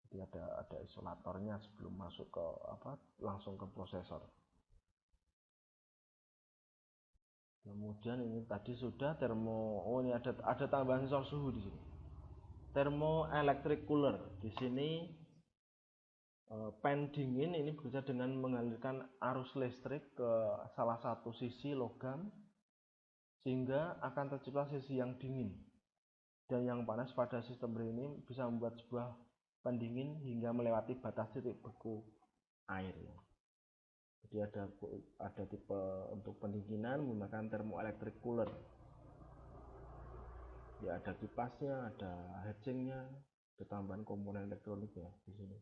Jadi ada isolatornya sebelum masuk ke langsung ke prosesor. Kemudian ini tadi sudah ini ada tambahan sensor suhu di sini. Thermoelectric cooler. Di sini pen dingin ini bekerja dengan mengalirkan arus listrik ke salah satu sisi logam sehingga akan tercipta sisi yang dingin dan yang panas pada sistem ini bisa membuat sebuah pendingin hingga melewati batas titik beku air. Jadi ada tipe untuk pendinginan menggunakan thermoelectric cooler. Ya ada kipasnya, ada heatsinknya, tambahan komponen elektronik ya di sini.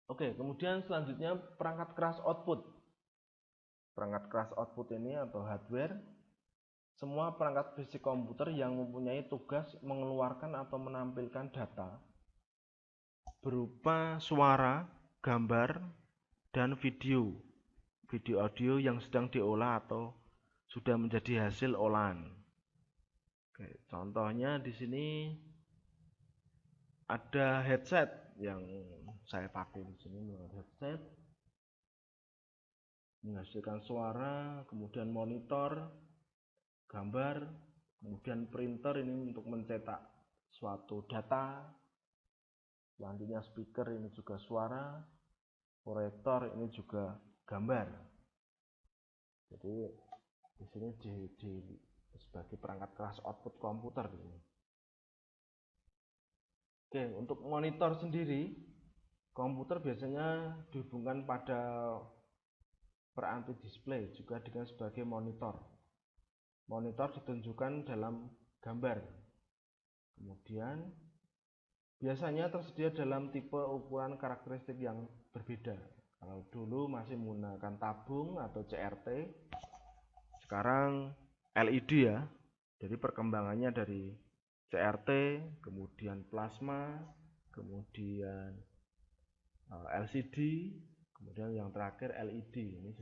Oke, kemudian selanjutnya perangkat keras output. Perangkat keras output ini atau hardware, semua perangkat fisik komputer yang mempunyai tugas mengeluarkan atau menampilkan data berupa suara, gambar, dan video audio yang sedang diolah atau sudah menjadi hasil olahan. Oke, contohnya di sini ada headset yang saya pakai di sini, headset menghasilkan suara, kemudian monitor, gambar, kemudian printer ini untuk mencetak suatu data, selanjutnya speaker ini juga suara, proyektor ini juga gambar. Jadi di sini sebagai perangkat keras output komputer ini. Oke, untuk monitor sendiri, komputer biasanya dihubungkan pada peranti display juga dengan sebagai monitor. Monitor ditunjukkan dalam gambar. Kemudian biasanya tersedia dalam tipe ukuran karakteristik yang berbeda. Kalau dulu masih menggunakan tabung atau CRT, sekarang LED ya. Jadi perkembangannya dari CRT, kemudian plasma, kemudian LCD, kemudian yang terakhir LED. Ini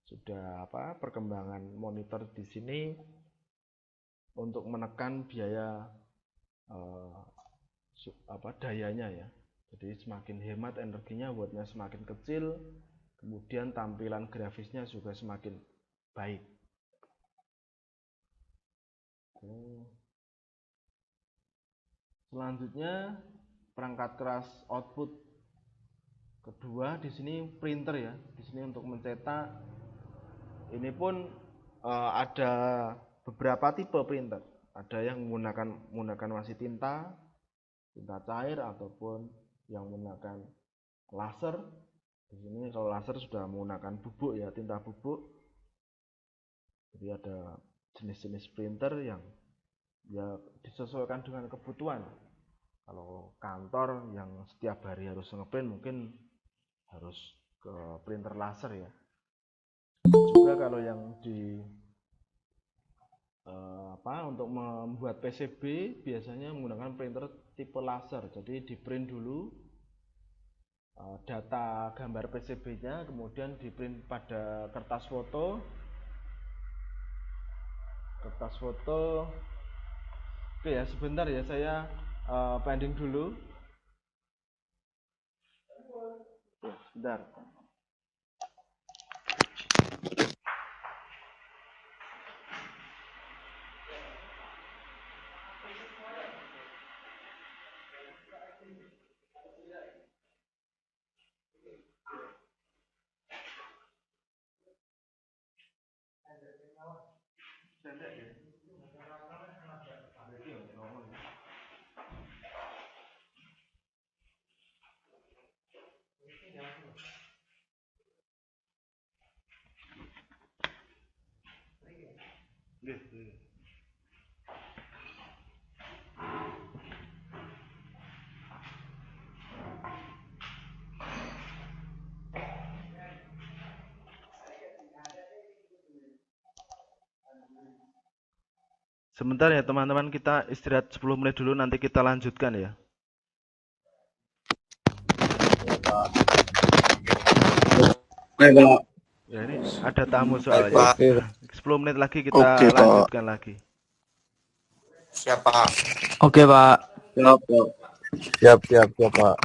sudah perkembangan monitor di sini untuk menekan biaya dayanya ya. Jadi semakin hemat energinya, wattnya semakin kecil, kemudian tampilan grafisnya juga semakin baik. Oke. Selanjutnya perangkat keras output kedua di sini printer ya. Di sini untuk mencetak ini pun ada beberapa tipe printer. Ada yang menggunakan masih tinta cair ataupun yang menggunakan laser. Di sini kalau laser sudah menggunakan bubuk ya, tinta bubuk. Jadi ada jenis-jenis printer yang ya disesuaikan dengan kebutuhan. Kalau kantor yang setiap hari harus ngeprint mungkin harus ke printer laser ya. Juga kalau yang di untuk membuat PCB biasanya menggunakan printer tipe laser. Jadi di print dulu data gambar PCB-nya, kemudian di print pada kertas foto. Oke ya, sebentar ya, saya pending dulu. Ya, sebentar. Sebentar ya teman-teman, kita istirahat 10 menit dulu, nanti kita lanjutkan ya. Ya ini ada tamu soalnya. 10 menit lagi kita lanjutkan lagi. Siapa? Oke, Pak. Siap, Pak.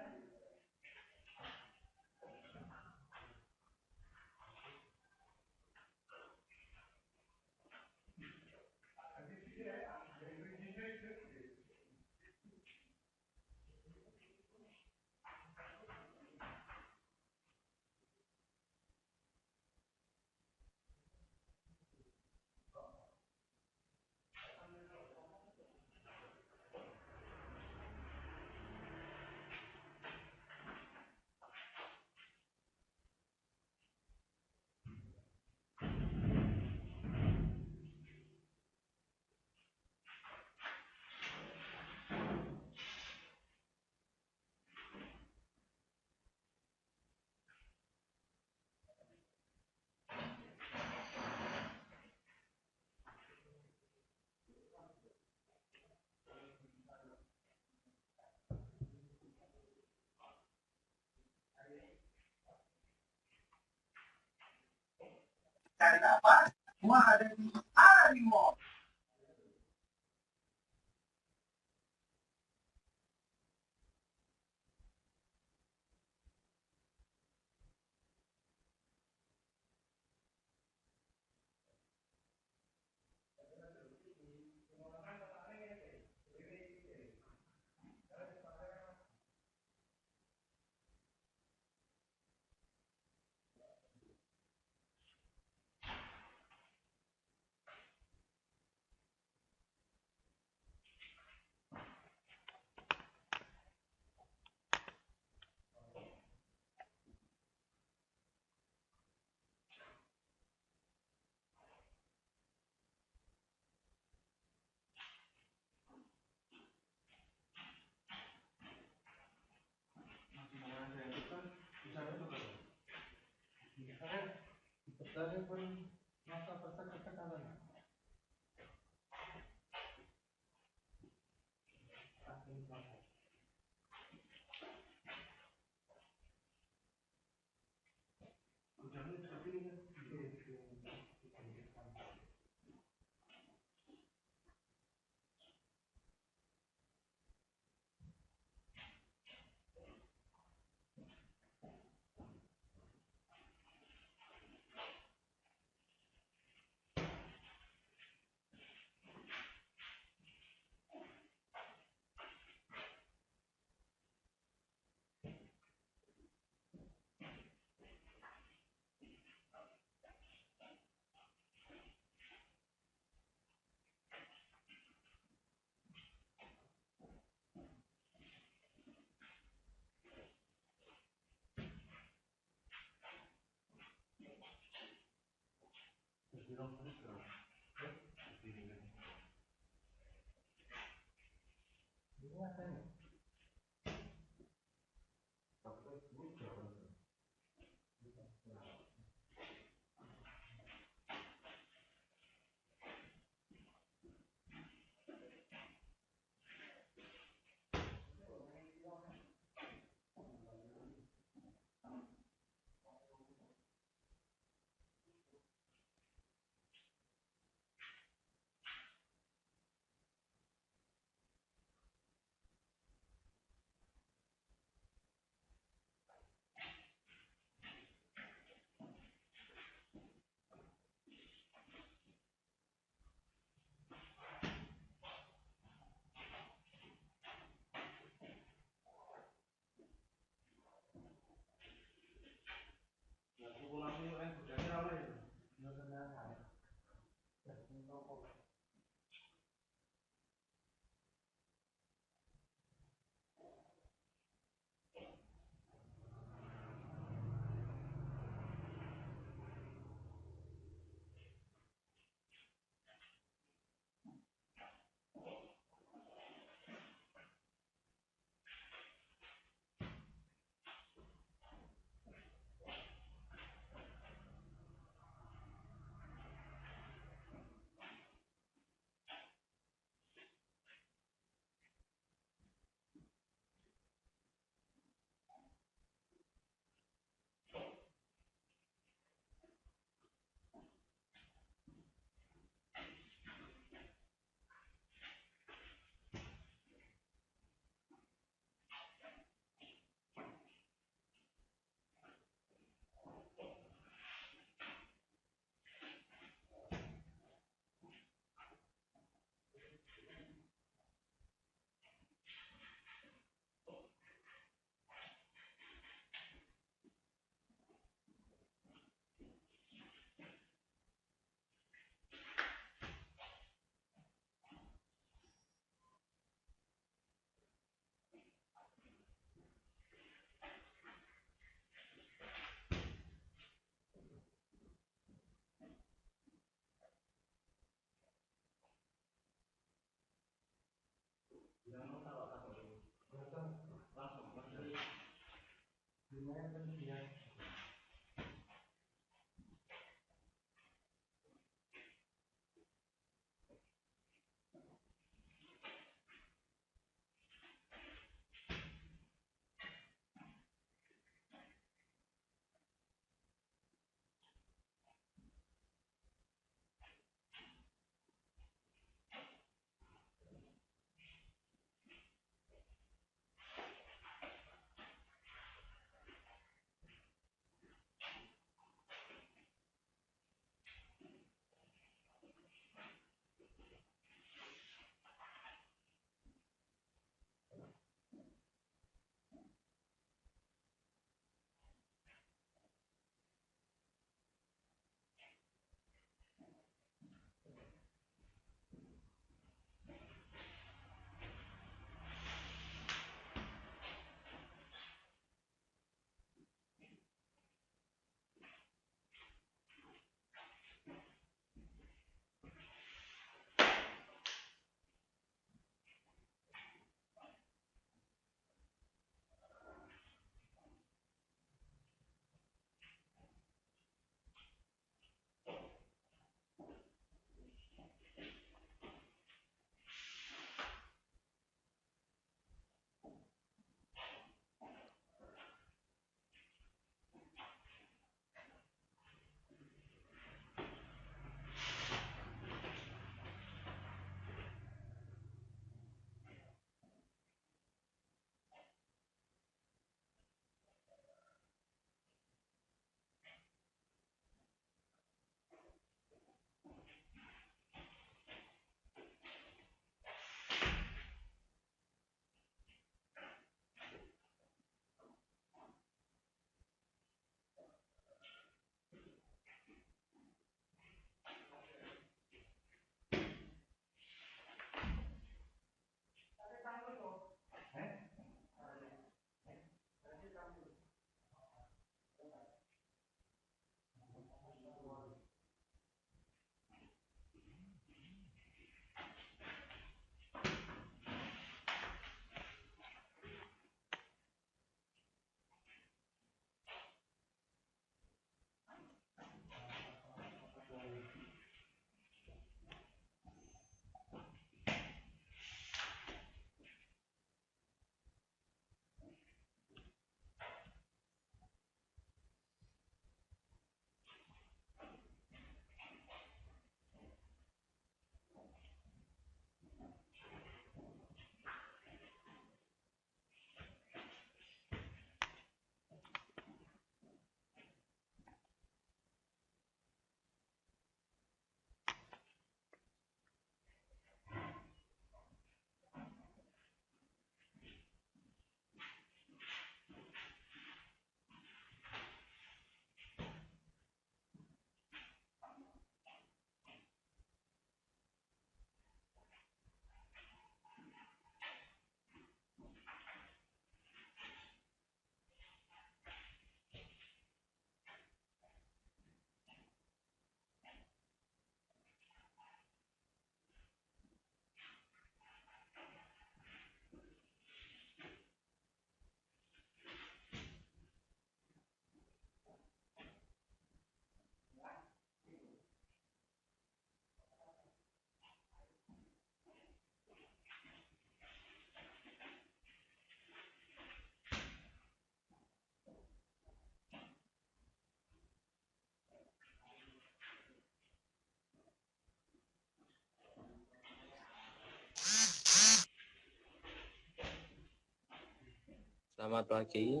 Selamat pagi.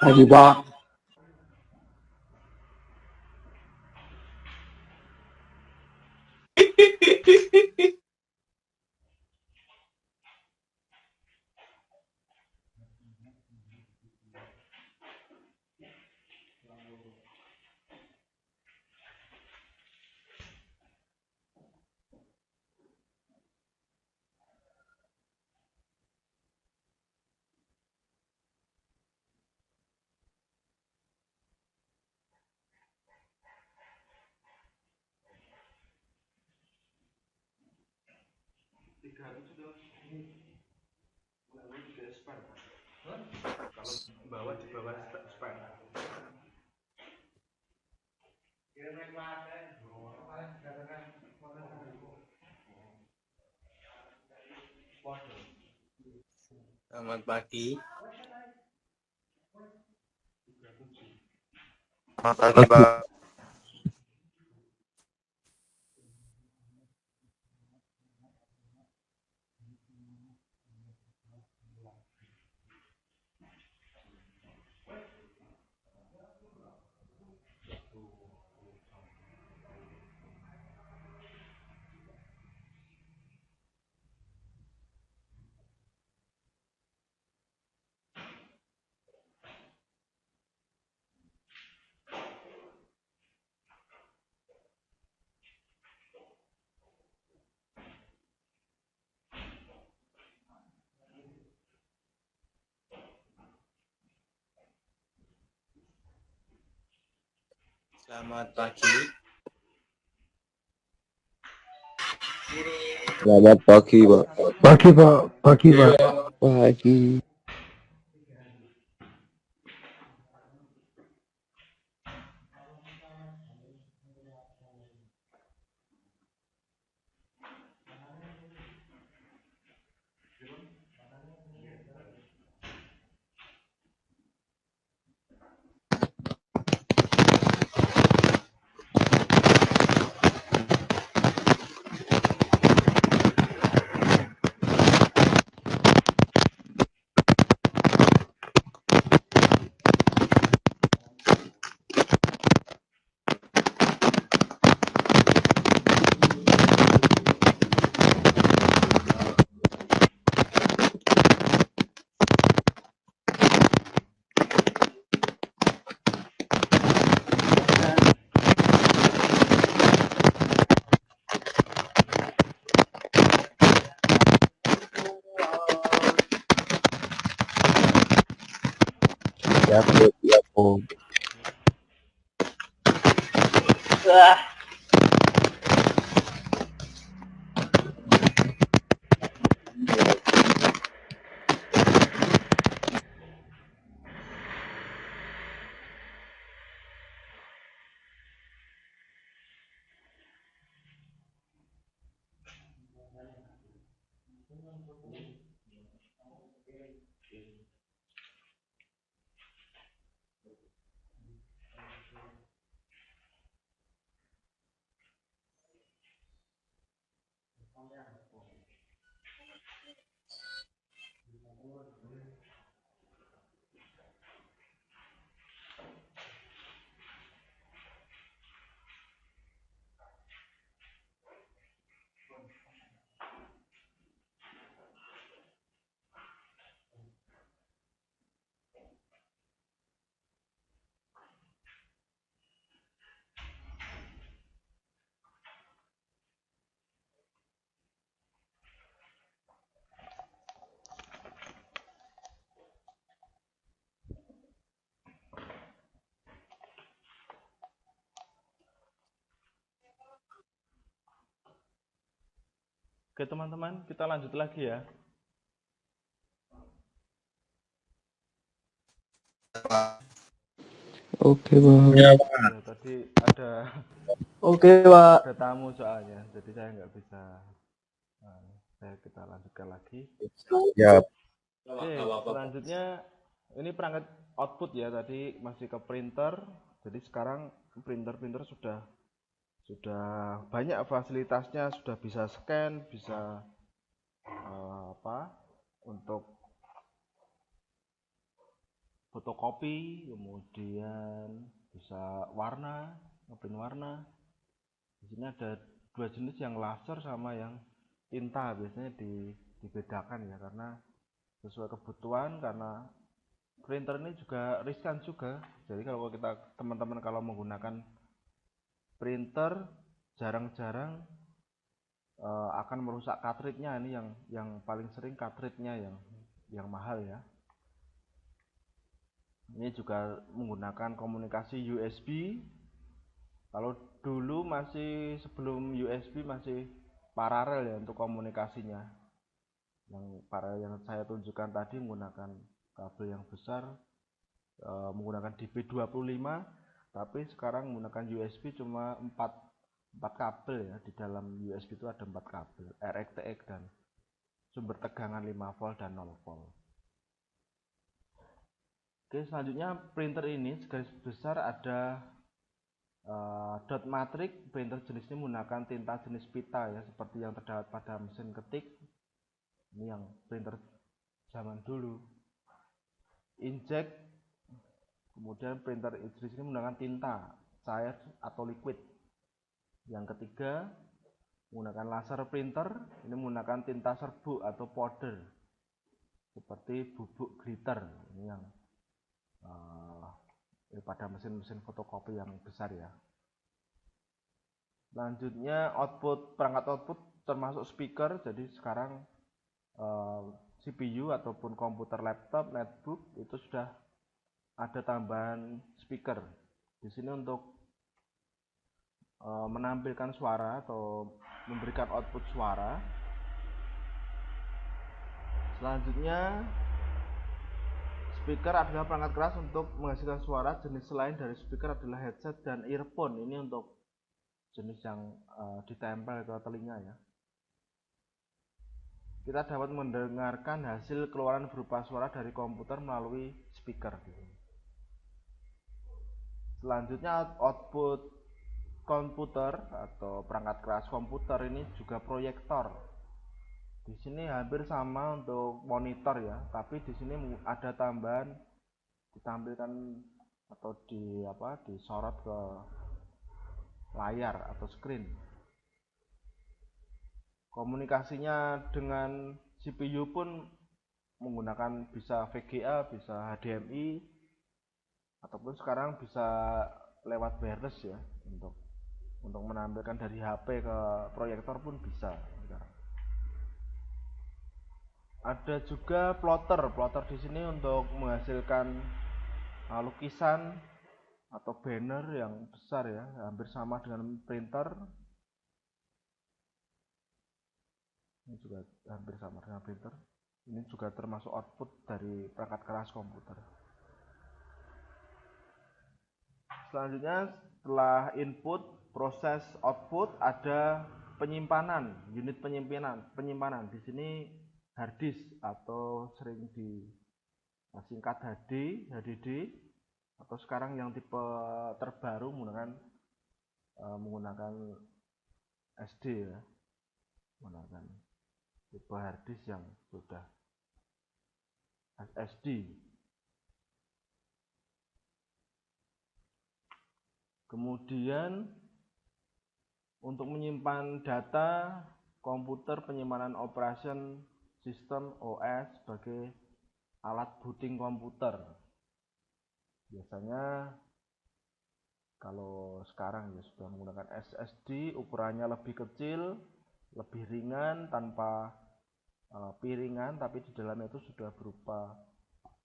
Pagi, Pak. Kalau bawah di bawah spek. Selamat pagi. Selamat pagi, Pak. Selamat pagi. Selamat pagi, Pak. Pagi, Pak. Pagi, Pak. Pagi. Siap, siap, Om. Oke teman-teman, kita lanjut lagi ya. Oke, Bang. Ya, tadi Oke, Pak. ada tamu soalnya, jadi saya nggak bisa. Nah, kita lanjutkan lagi. Siap. Oke, selanjutnya ini perangkat output ya, tadi masih ke printer. Jadi sekarang printer sudah Sudah banyak fasilitasnya, sudah bisa scan, bisa untuk fotokopi, kemudian bisa warna, ngeprint warna. Di sini ada dua jenis, yang laser sama yang tinta. Biasanya dibedakan ya, karena sesuai kebutuhan, karena printer ini juga riskan juga. Jadi kalau kita teman-teman kalau menggunakan printer jarang-jarang akan merusak cartridge-nya. Ini yang paling sering cartridge-nya yang mahal ya. Ini juga menggunakan komunikasi USB. Kalau dulu masih sebelum USB masih paralel ya untuk komunikasinya. Yang paralel yang saya tunjukkan tadi menggunakan kabel yang besar, menggunakan DP25, tapi sekarang menggunakan USB cuma 4 kabel ya. Di dalam USB itu ada 4 kabel, RX-TX dan sumber tegangan 5 volt dan 0 volt. Oke, selanjutnya printer ini garis besar ada dot matrix. Printer jenis ini menggunakan tinta jenis pita ya, seperti yang terdapat pada mesin ketik. Ini yang printer zaman dulu. Inkjet, kemudian printer jenis ini menggunakan tinta cair atau liquid. Yang ketiga menggunakan laser printer, ini menggunakan tinta serbuk atau powder seperti bubuk glitter. Ini yang pada mesin-mesin fotokopi yang besar ya. Selanjutnya perangkat output termasuk speaker. Jadi sekarang CPU ataupun komputer laptop, netbook itu sudah ada tambahan speaker. Di sini untuk menampilkan suara atau memberikan output suara. Selanjutnya speaker adalah perangkat keras untuk menghasilkan suara. Jenis selain dari speaker adalah headset dan earphone. Ini untuk jenis yang ditempel ke telinga ya. Kita dapat mendengarkan hasil keluaran berupa suara dari komputer melalui speaker. Selanjutnya output komputer atau perangkat keras komputer ini juga proyektor. Di sini hampir sama untuk monitor ya, tapi di sini ada tambahan, ditampilkan atau disorot ke layar atau screen. Komunikasinya dengan CPU pun menggunakan bisa VGA, bisa HDMI, ataupun sekarang bisa lewat wireless ya, untuk menampilkan dari HP ke proyektor pun bisa. Ada juga plotter di sini untuk menghasilkan lukisan atau banner yang besar ya, hampir sama dengan printer. Ini juga hampir sama dengan printer. Ini juga termasuk output dari perangkat keras komputer. Selanjutnya setelah input, proses output, ada penyimpanan, unit penyimpanan. Di sini hard disk atau sering disingkat HDD, atau sekarang yang tipe terbaru menggunakan SD ya, menggunakan tipe hard disk yang sudah SSD. Kemudian untuk menyimpan data komputer, penyimpanan operation system OS sebagai alat booting komputer. Biasanya kalau sekarang ya sudah menggunakan SSD, ukurannya lebih kecil, lebih ringan, tanpa piringan, tapi di dalamnya itu sudah berupa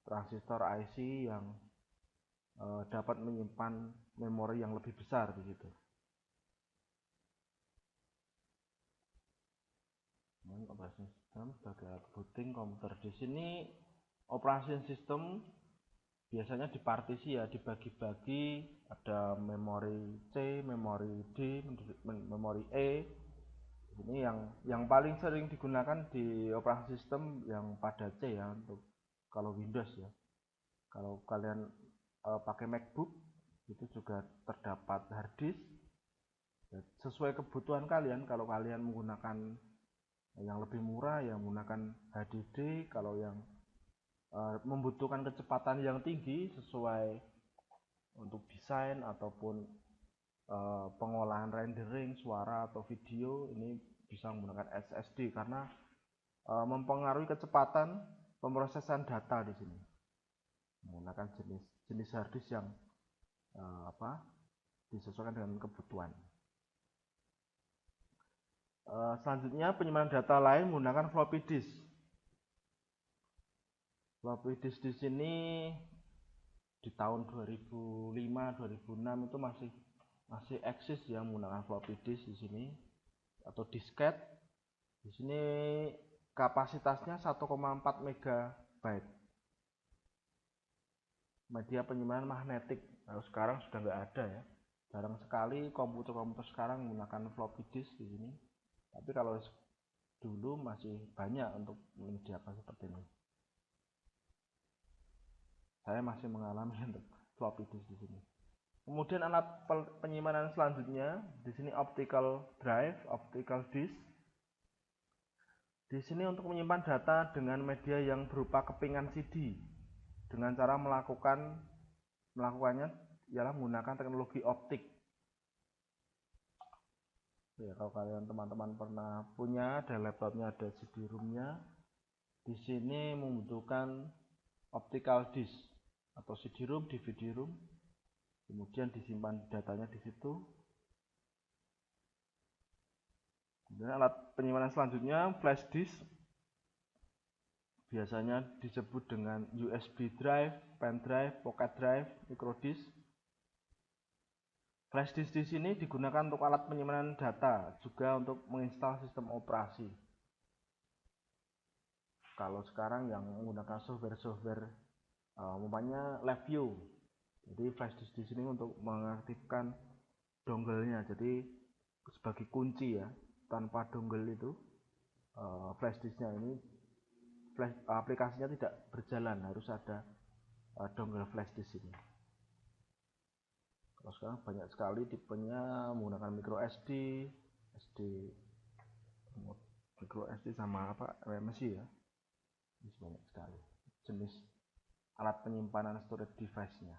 transistor IC yang dapat menyimpan memori yang lebih besar begitu. Operasi sistem sebagai alat booting komputer. Di sini operasi sistem biasanya dipartisi ya, dibagi-bagi, ada memori C, memori D, memori E. Ini yang paling sering digunakan di operasi sistem yang pada C ya, untuk kalau Windows ya. Kalau kalian pakai MacBook itu juga terdapat hard disk sesuai kebutuhan kalian. Kalau kalian menggunakan yang lebih murah ya menggunakan HDD, kalau yang membutuhkan kecepatan yang tinggi sesuai untuk desain ataupun pengolahan rendering suara atau video, ini bisa menggunakan SSD karena mempengaruhi kecepatan pemrosesan data di sini. Menggunakan jenis harddisk yang disesuaikan dengan kebutuhan. Selanjutnya penyimpanan data lain menggunakan floppy disk. Floppy disk di sini di tahun 2005-2006 itu masih eksis ya menggunakan floppy disk di sini atau disket. Di sini kapasitasnya 1,4 MB. Media penyimpanan magnetik. Nah, sekarang sudah nggak ada ya. Jarang sekali komputer-komputer sekarang menggunakan floppy disk di sini. Tapi kalau dulu masih banyak untuk menyediakan seperti ini. Saya masih mengalami untuk floppy disk di sini. Kemudian alat penyimpanan selanjutnya di sini optical drive, optical disk. Di sini untuk menyimpan data dengan media yang berupa kepingan CD. Dengan cara melakukannya ialah menggunakan teknologi optik. Ya, kalau kalian teman-teman pernah punya, ada laptopnya, ada CD-ROM-nya, di sini membutuhkan optical disk atau CD-ROM, DVD-ROM, kemudian disimpan datanya di situ. Kemudian alat penyimpanan selanjutnya flash disk. Biasanya disebut dengan USB drive, pen drive, pocket drive, micro disk. Flash disk di sini digunakan untuk alat penyimpanan data, juga untuk menginstal sistem operasi. Kalau sekarang yang menggunakan software umpamanya LabVIEW. Jadi flash disk di sini untuk mengaktifkan dongle-nya. Jadi sebagai kunci ya, tanpa dongle itu flash disknya ini aplikasinya tidak berjalan, harus ada dongle flash disk ini. Kalau sekarang banyak sekali tipenya menggunakan micro SD, micro SD sama MMC ya. Ini banyak sekali jenis alat penyimpanan storage device-nya.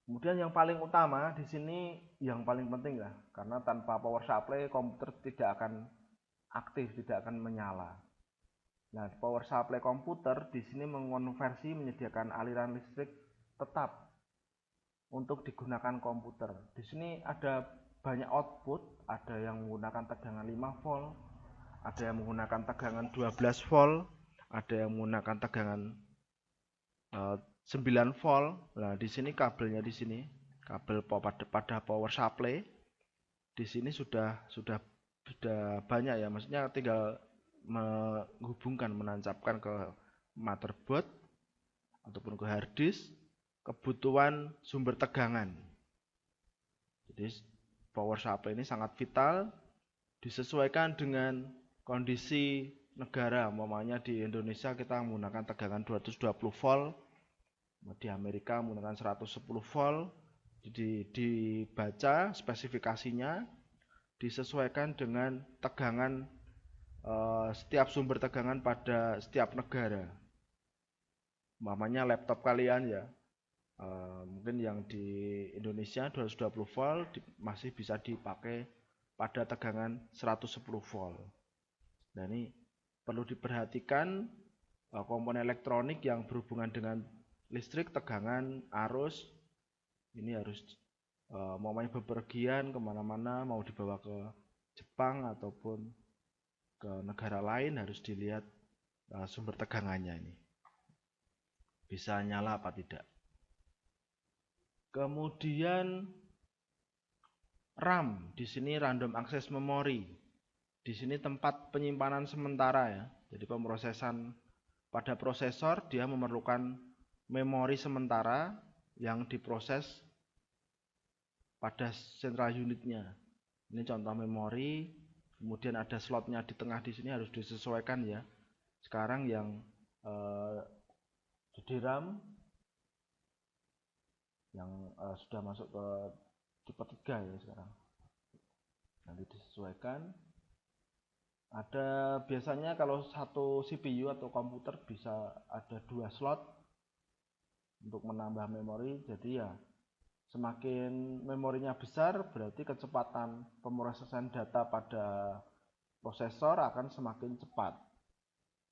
Kemudian yang paling utama di sini yang paling penting ya, karena tanpa power supply komputer tidak akan aktif, tidak akan menyala. Nah, power supply komputer di sini mengonversi menyediakan aliran listrik tetap untuk digunakan komputer. Di sini ada banyak output, ada yang menggunakan tegangan 5 volt, ada yang menggunakan tegangan 12 volt, ada yang menggunakan tegangan 9 volt. Nah, di sini kabelnya di sini, kabel pada power supply di sini sudah banyak ya, maksudnya tinggal menancapkan ke motherboard ataupun ke hard disk kebutuhan sumber tegangan. Jadi power supply ini sangat vital, disesuaikan dengan kondisi negara. Umpamanya di Indonesia kita menggunakan tegangan 220 volt, di Amerika menggunakan 110 volt. Jadi dibaca spesifikasinya, disesuaikan dengan tegangan setiap sumber tegangan pada setiap negara. Umpamanya laptop kalian ya, mungkin yang di Indonesia 220 volt masih bisa dipakai pada tegangan 110 volt. Nah, ini perlu diperhatikan komponen elektronik yang berhubungan dengan listrik, tegangan, arus. Ini harus mau bepergian kemana-mana, mau dibawa ke Jepang ataupun ke negara lain, harus dilihat sumber tegangannya ini bisa nyala apa tidak. Kemudian RAM, di sini random access memory. Di sini tempat penyimpanan sementara ya. Jadi pemrosesan pada prosesor dia memerlukan memori sementara yang diproses pada central unitnya. Ini contoh memori. Kemudian ada slotnya di tengah di sini harus disesuaikan ya. Sekarang yang DRAM yang sudah masuk ke tipe 3 ya sekarang. Nanti disesuaikan. Ada biasanya kalau satu CPU atau komputer bisa ada 2 slot untuk menambah memori. Jadi ya semakin memorinya besar berarti kecepatan pemrosesan data pada prosesor akan semakin cepat.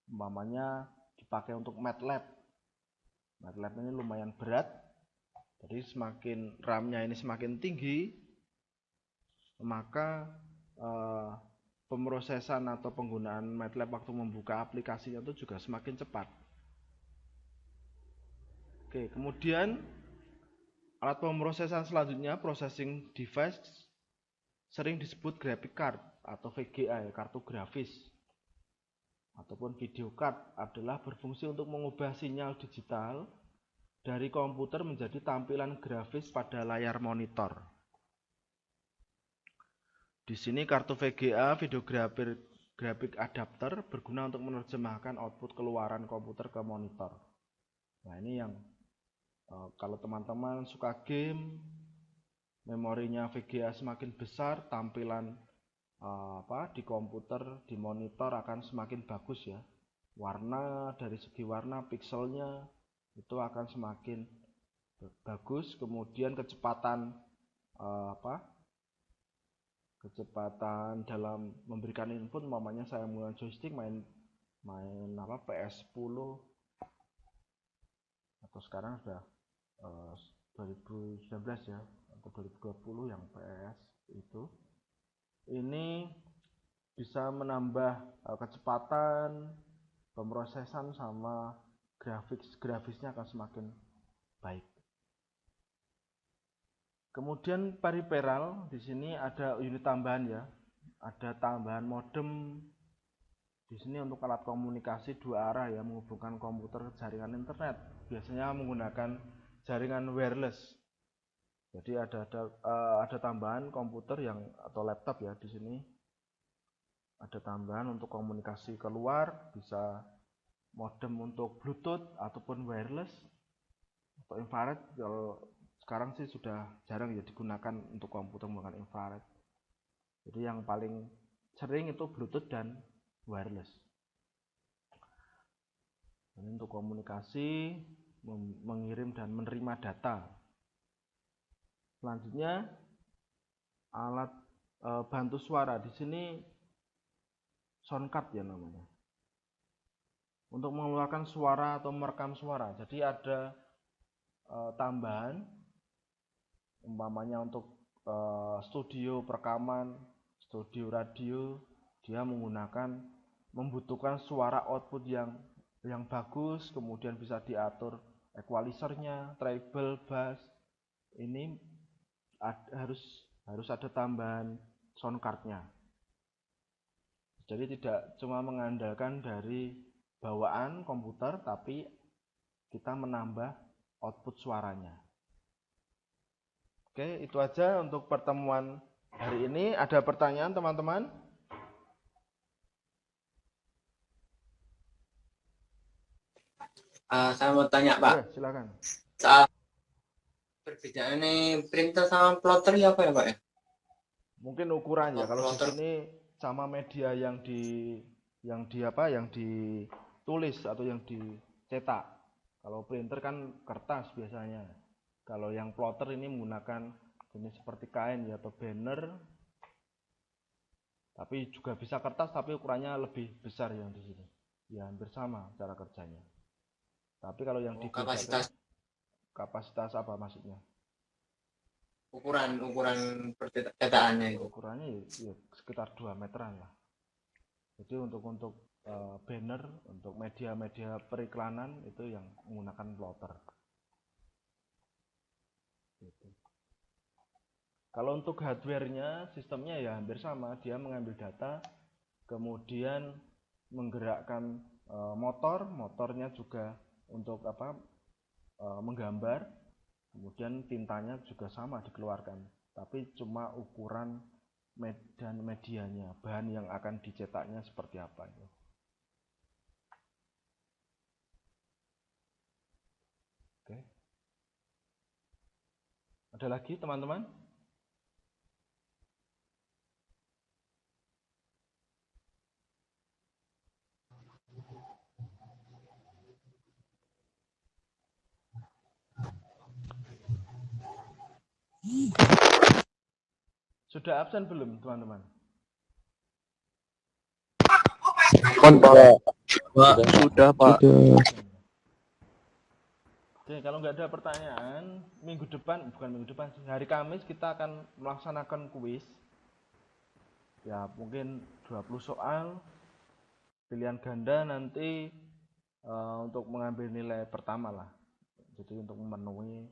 Umpamanya dipakai untuk MATLAB. MATLAB ini lumayan berat. Jadi semakin RAM-nya ini semakin tinggi, maka pemrosesan atau penggunaan MATLAB waktu membuka aplikasinya itu juga semakin cepat. Oke, kemudian alat pemrosesan selanjutnya, processing device, sering disebut graphic card atau VGA, kartu grafis ataupun video card, adalah berfungsi untuk mengubah sinyal digital dari komputer menjadi tampilan grafis pada layar monitor. Di sini kartu VGA, video graphic adapter, berguna untuk menerjemahkan output keluaran komputer ke monitor. Nah, ini yang kalau teman-teman suka game, memorinya VGA semakin besar, tampilan di komputer, di monitor akan semakin bagus ya. Warna, dari segi warna, pixelnya itu akan semakin bagus. Kemudian kecepatan kecepatan dalam memberikan input, umpamanya saya menggunakan joystick main PS10 atau sekarang sudah 2019 ya atau 2020 yang PS itu, ini bisa menambah kecepatan pemrosesan sama grafisnya akan semakin baik. Kemudian peripheral, di sini ada unit tambahan ya, ada tambahan modem. Di sini untuk alat komunikasi 2 arah ya, menghubungkan komputer ke jaringan internet. Biasanya menggunakan jaringan wireless. Jadi ada tambahan komputer yang atau laptop ya, di sini ada tambahan untuk komunikasi keluar, bisa modem untuk Bluetooth ataupun wireless atau infrared. Kalau sekarang sih sudah jarang ya digunakan untuk komputer menggunakan infrared. Jadi yang paling sering itu Bluetooth dan wireless. Ini untuk komunikasi, mengirim dan menerima data. Selanjutnya alat bantu suara, di sini sound card ya namanya. Untuk mengeluarkan suara atau merekam suara. Jadi ada tambahan, umpamanya untuk studio perekaman, studio radio, dia membutuhkan suara output yang bagus, kemudian bisa diatur equalizernya, treble, bass. Ini harus ada tambahan sound cardnya. Jadi tidak cuma mengandalkan dari bawaan komputer, tapi kita menambah output suaranya. Oke, itu aja untuk pertemuan hari ini. Ada pertanyaan teman-teman? Saya mau tanya Pak, Ya, silakan. soal perbedaan ini printer sama plotter ya apa ya Pak ya? Mungkin ukuran ya. Kalau di Plotter. sini sama media yang ditulis atau yang dicetak. Kalau printer kan kertas biasanya. Kalau yang plotter ini menggunakan jenis seperti kain ya atau banner. Tapi juga bisa kertas, tapi ukurannya lebih besar yang di sini. Ya hampir sama cara kerjanya. Tapi kalau yang dibedakan kapasitas apa maksudnya? Ukuran percetakannya itu. Ukurannya ya sekitar 2 meteran lah. Jadi untuk banner, untuk media-media periklanan itu yang menggunakan plotter. Gitu. Kalau untuk hardware-nya, sistemnya ya hampir sama. Dia mengambil data, kemudian menggerakkan motornya juga untuk menggambar, kemudian tintanya juga sama dikeluarkan, tapi cuma ukuran dan medianya, bahan yang akan dicetaknya seperti apa itu. Oke. Ada lagi teman-teman? Sudah absen belum, teman-teman? Pak. Sudah, Pak. Sudah. Oke, kalau nggak ada pertanyaan, bukan minggu depan sih, hari Kamis kita akan melaksanakan kuis. Ya, mungkin 20 soal, pilihan ganda nanti untuk mengambil nilai pertama lah. Jadi untuk memenuhi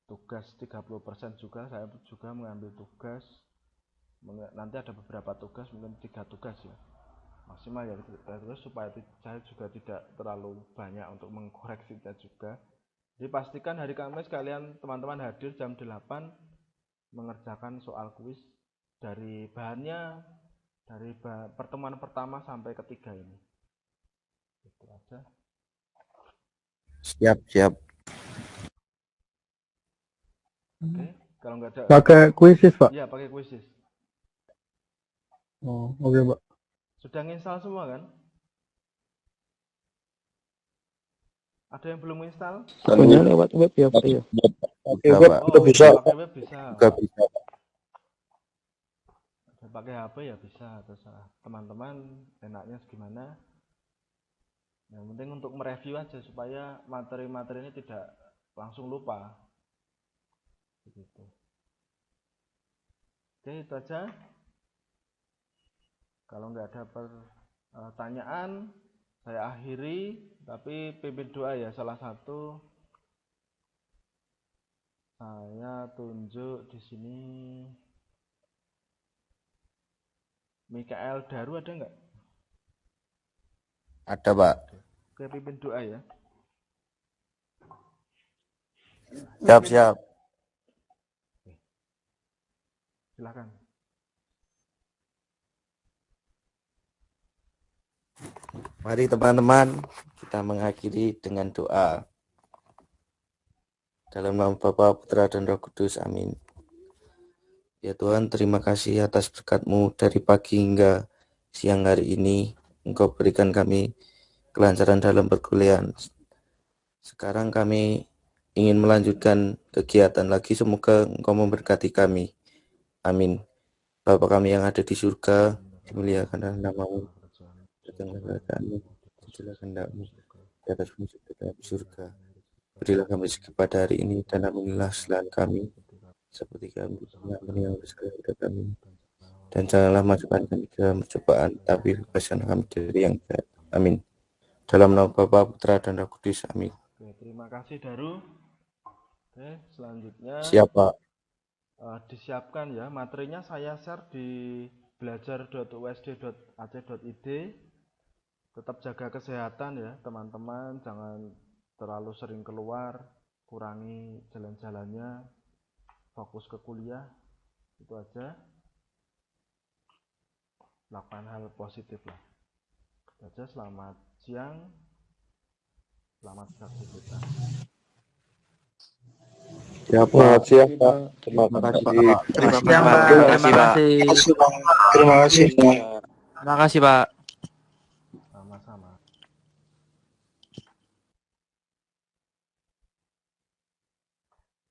tugas 30% juga, saya juga mengambil tugas. Nanti ada beberapa tugas, mungkin 3 tugas ya. Maksimal ya, terus supaya saya juga tidak terlalu banyak untuk mengkoreksinya juga. Jadi pastikan hari Kamis kalian teman-teman hadir jam 8 mengerjakan soal kuis dari bahannya dari pertemuan pertama sampai ketiga ini. Itu aja. Siap. Oke, kalau nggak ada. Pakai kuisis, Pak? Iya, pakai kuisis. Oh, oke, Pak. Sudah nginstal semua kan? Ada yang belum install? Punya lewat web ya, Pak ya. Oke, web Oh, bisa. pakai web bisa. Juga bisa. Pakai HP ya bisa, terserah teman-teman enaknya gimana. Yang penting untuk mereview aja supaya materi-materi ini tidak langsung lupa. Begitu. Oke, itu aja. Kalau nggak ada pertanyaan, saya akhiri. Tapi pimpin doa ya, salah satu saya tunjuk di sini. Mikael Daru ada nggak? Ada, Pak. Oke, pimpin doa ya. Siap. Silakan. Mari teman-teman, kita mengakhiri dengan doa. Dalam nama Bapa, Putra, dan Roh Kudus. Amin. Ya Tuhan, terima kasih atas berkat-Mu dari pagi hingga siang hari ini. Engkau berikan kami kelancaran dalam perkuliahan. Sekarang kami ingin melanjutkan kegiatan lagi. Semoga Engkau memberkati kami. Amin. Bapa kami yang ada di surga, dimuliakanlah nama-Mu. Datanglah kerajaanmu, jadilah kehendak-Mu di atas bumi seperti di surga. Berilah kami rezeki pada hari ini, dan ampunilah kesalahan kami, seperti kami mengampuni yang bersalah kepada kami. Dan janganlah masukkan kami ke dalam percobaan, tapi bebaskanlah kami dari yang jahat. Amin. Dalam nama Bapa, Putra, dan Roh Kudus. Amin. Oke, terima kasih Daru. Oke, selanjutnya Siapa? disiapkan ya materinya, saya share di belajar.usd.ac.id. Tetap jaga kesehatan ya teman-teman, jangan terlalu sering keluar, kurangi jalan-jalannya, fokus ke kuliah. Itu aja, lakukan hal positif lah. Itu aja, selamat siang, selamat beraktivitas. Siapa? Terima kasih. Terima Terima kasih, Pak. Terima kasih. Terima kasih. Terima kasih, Pak. Sama-sama.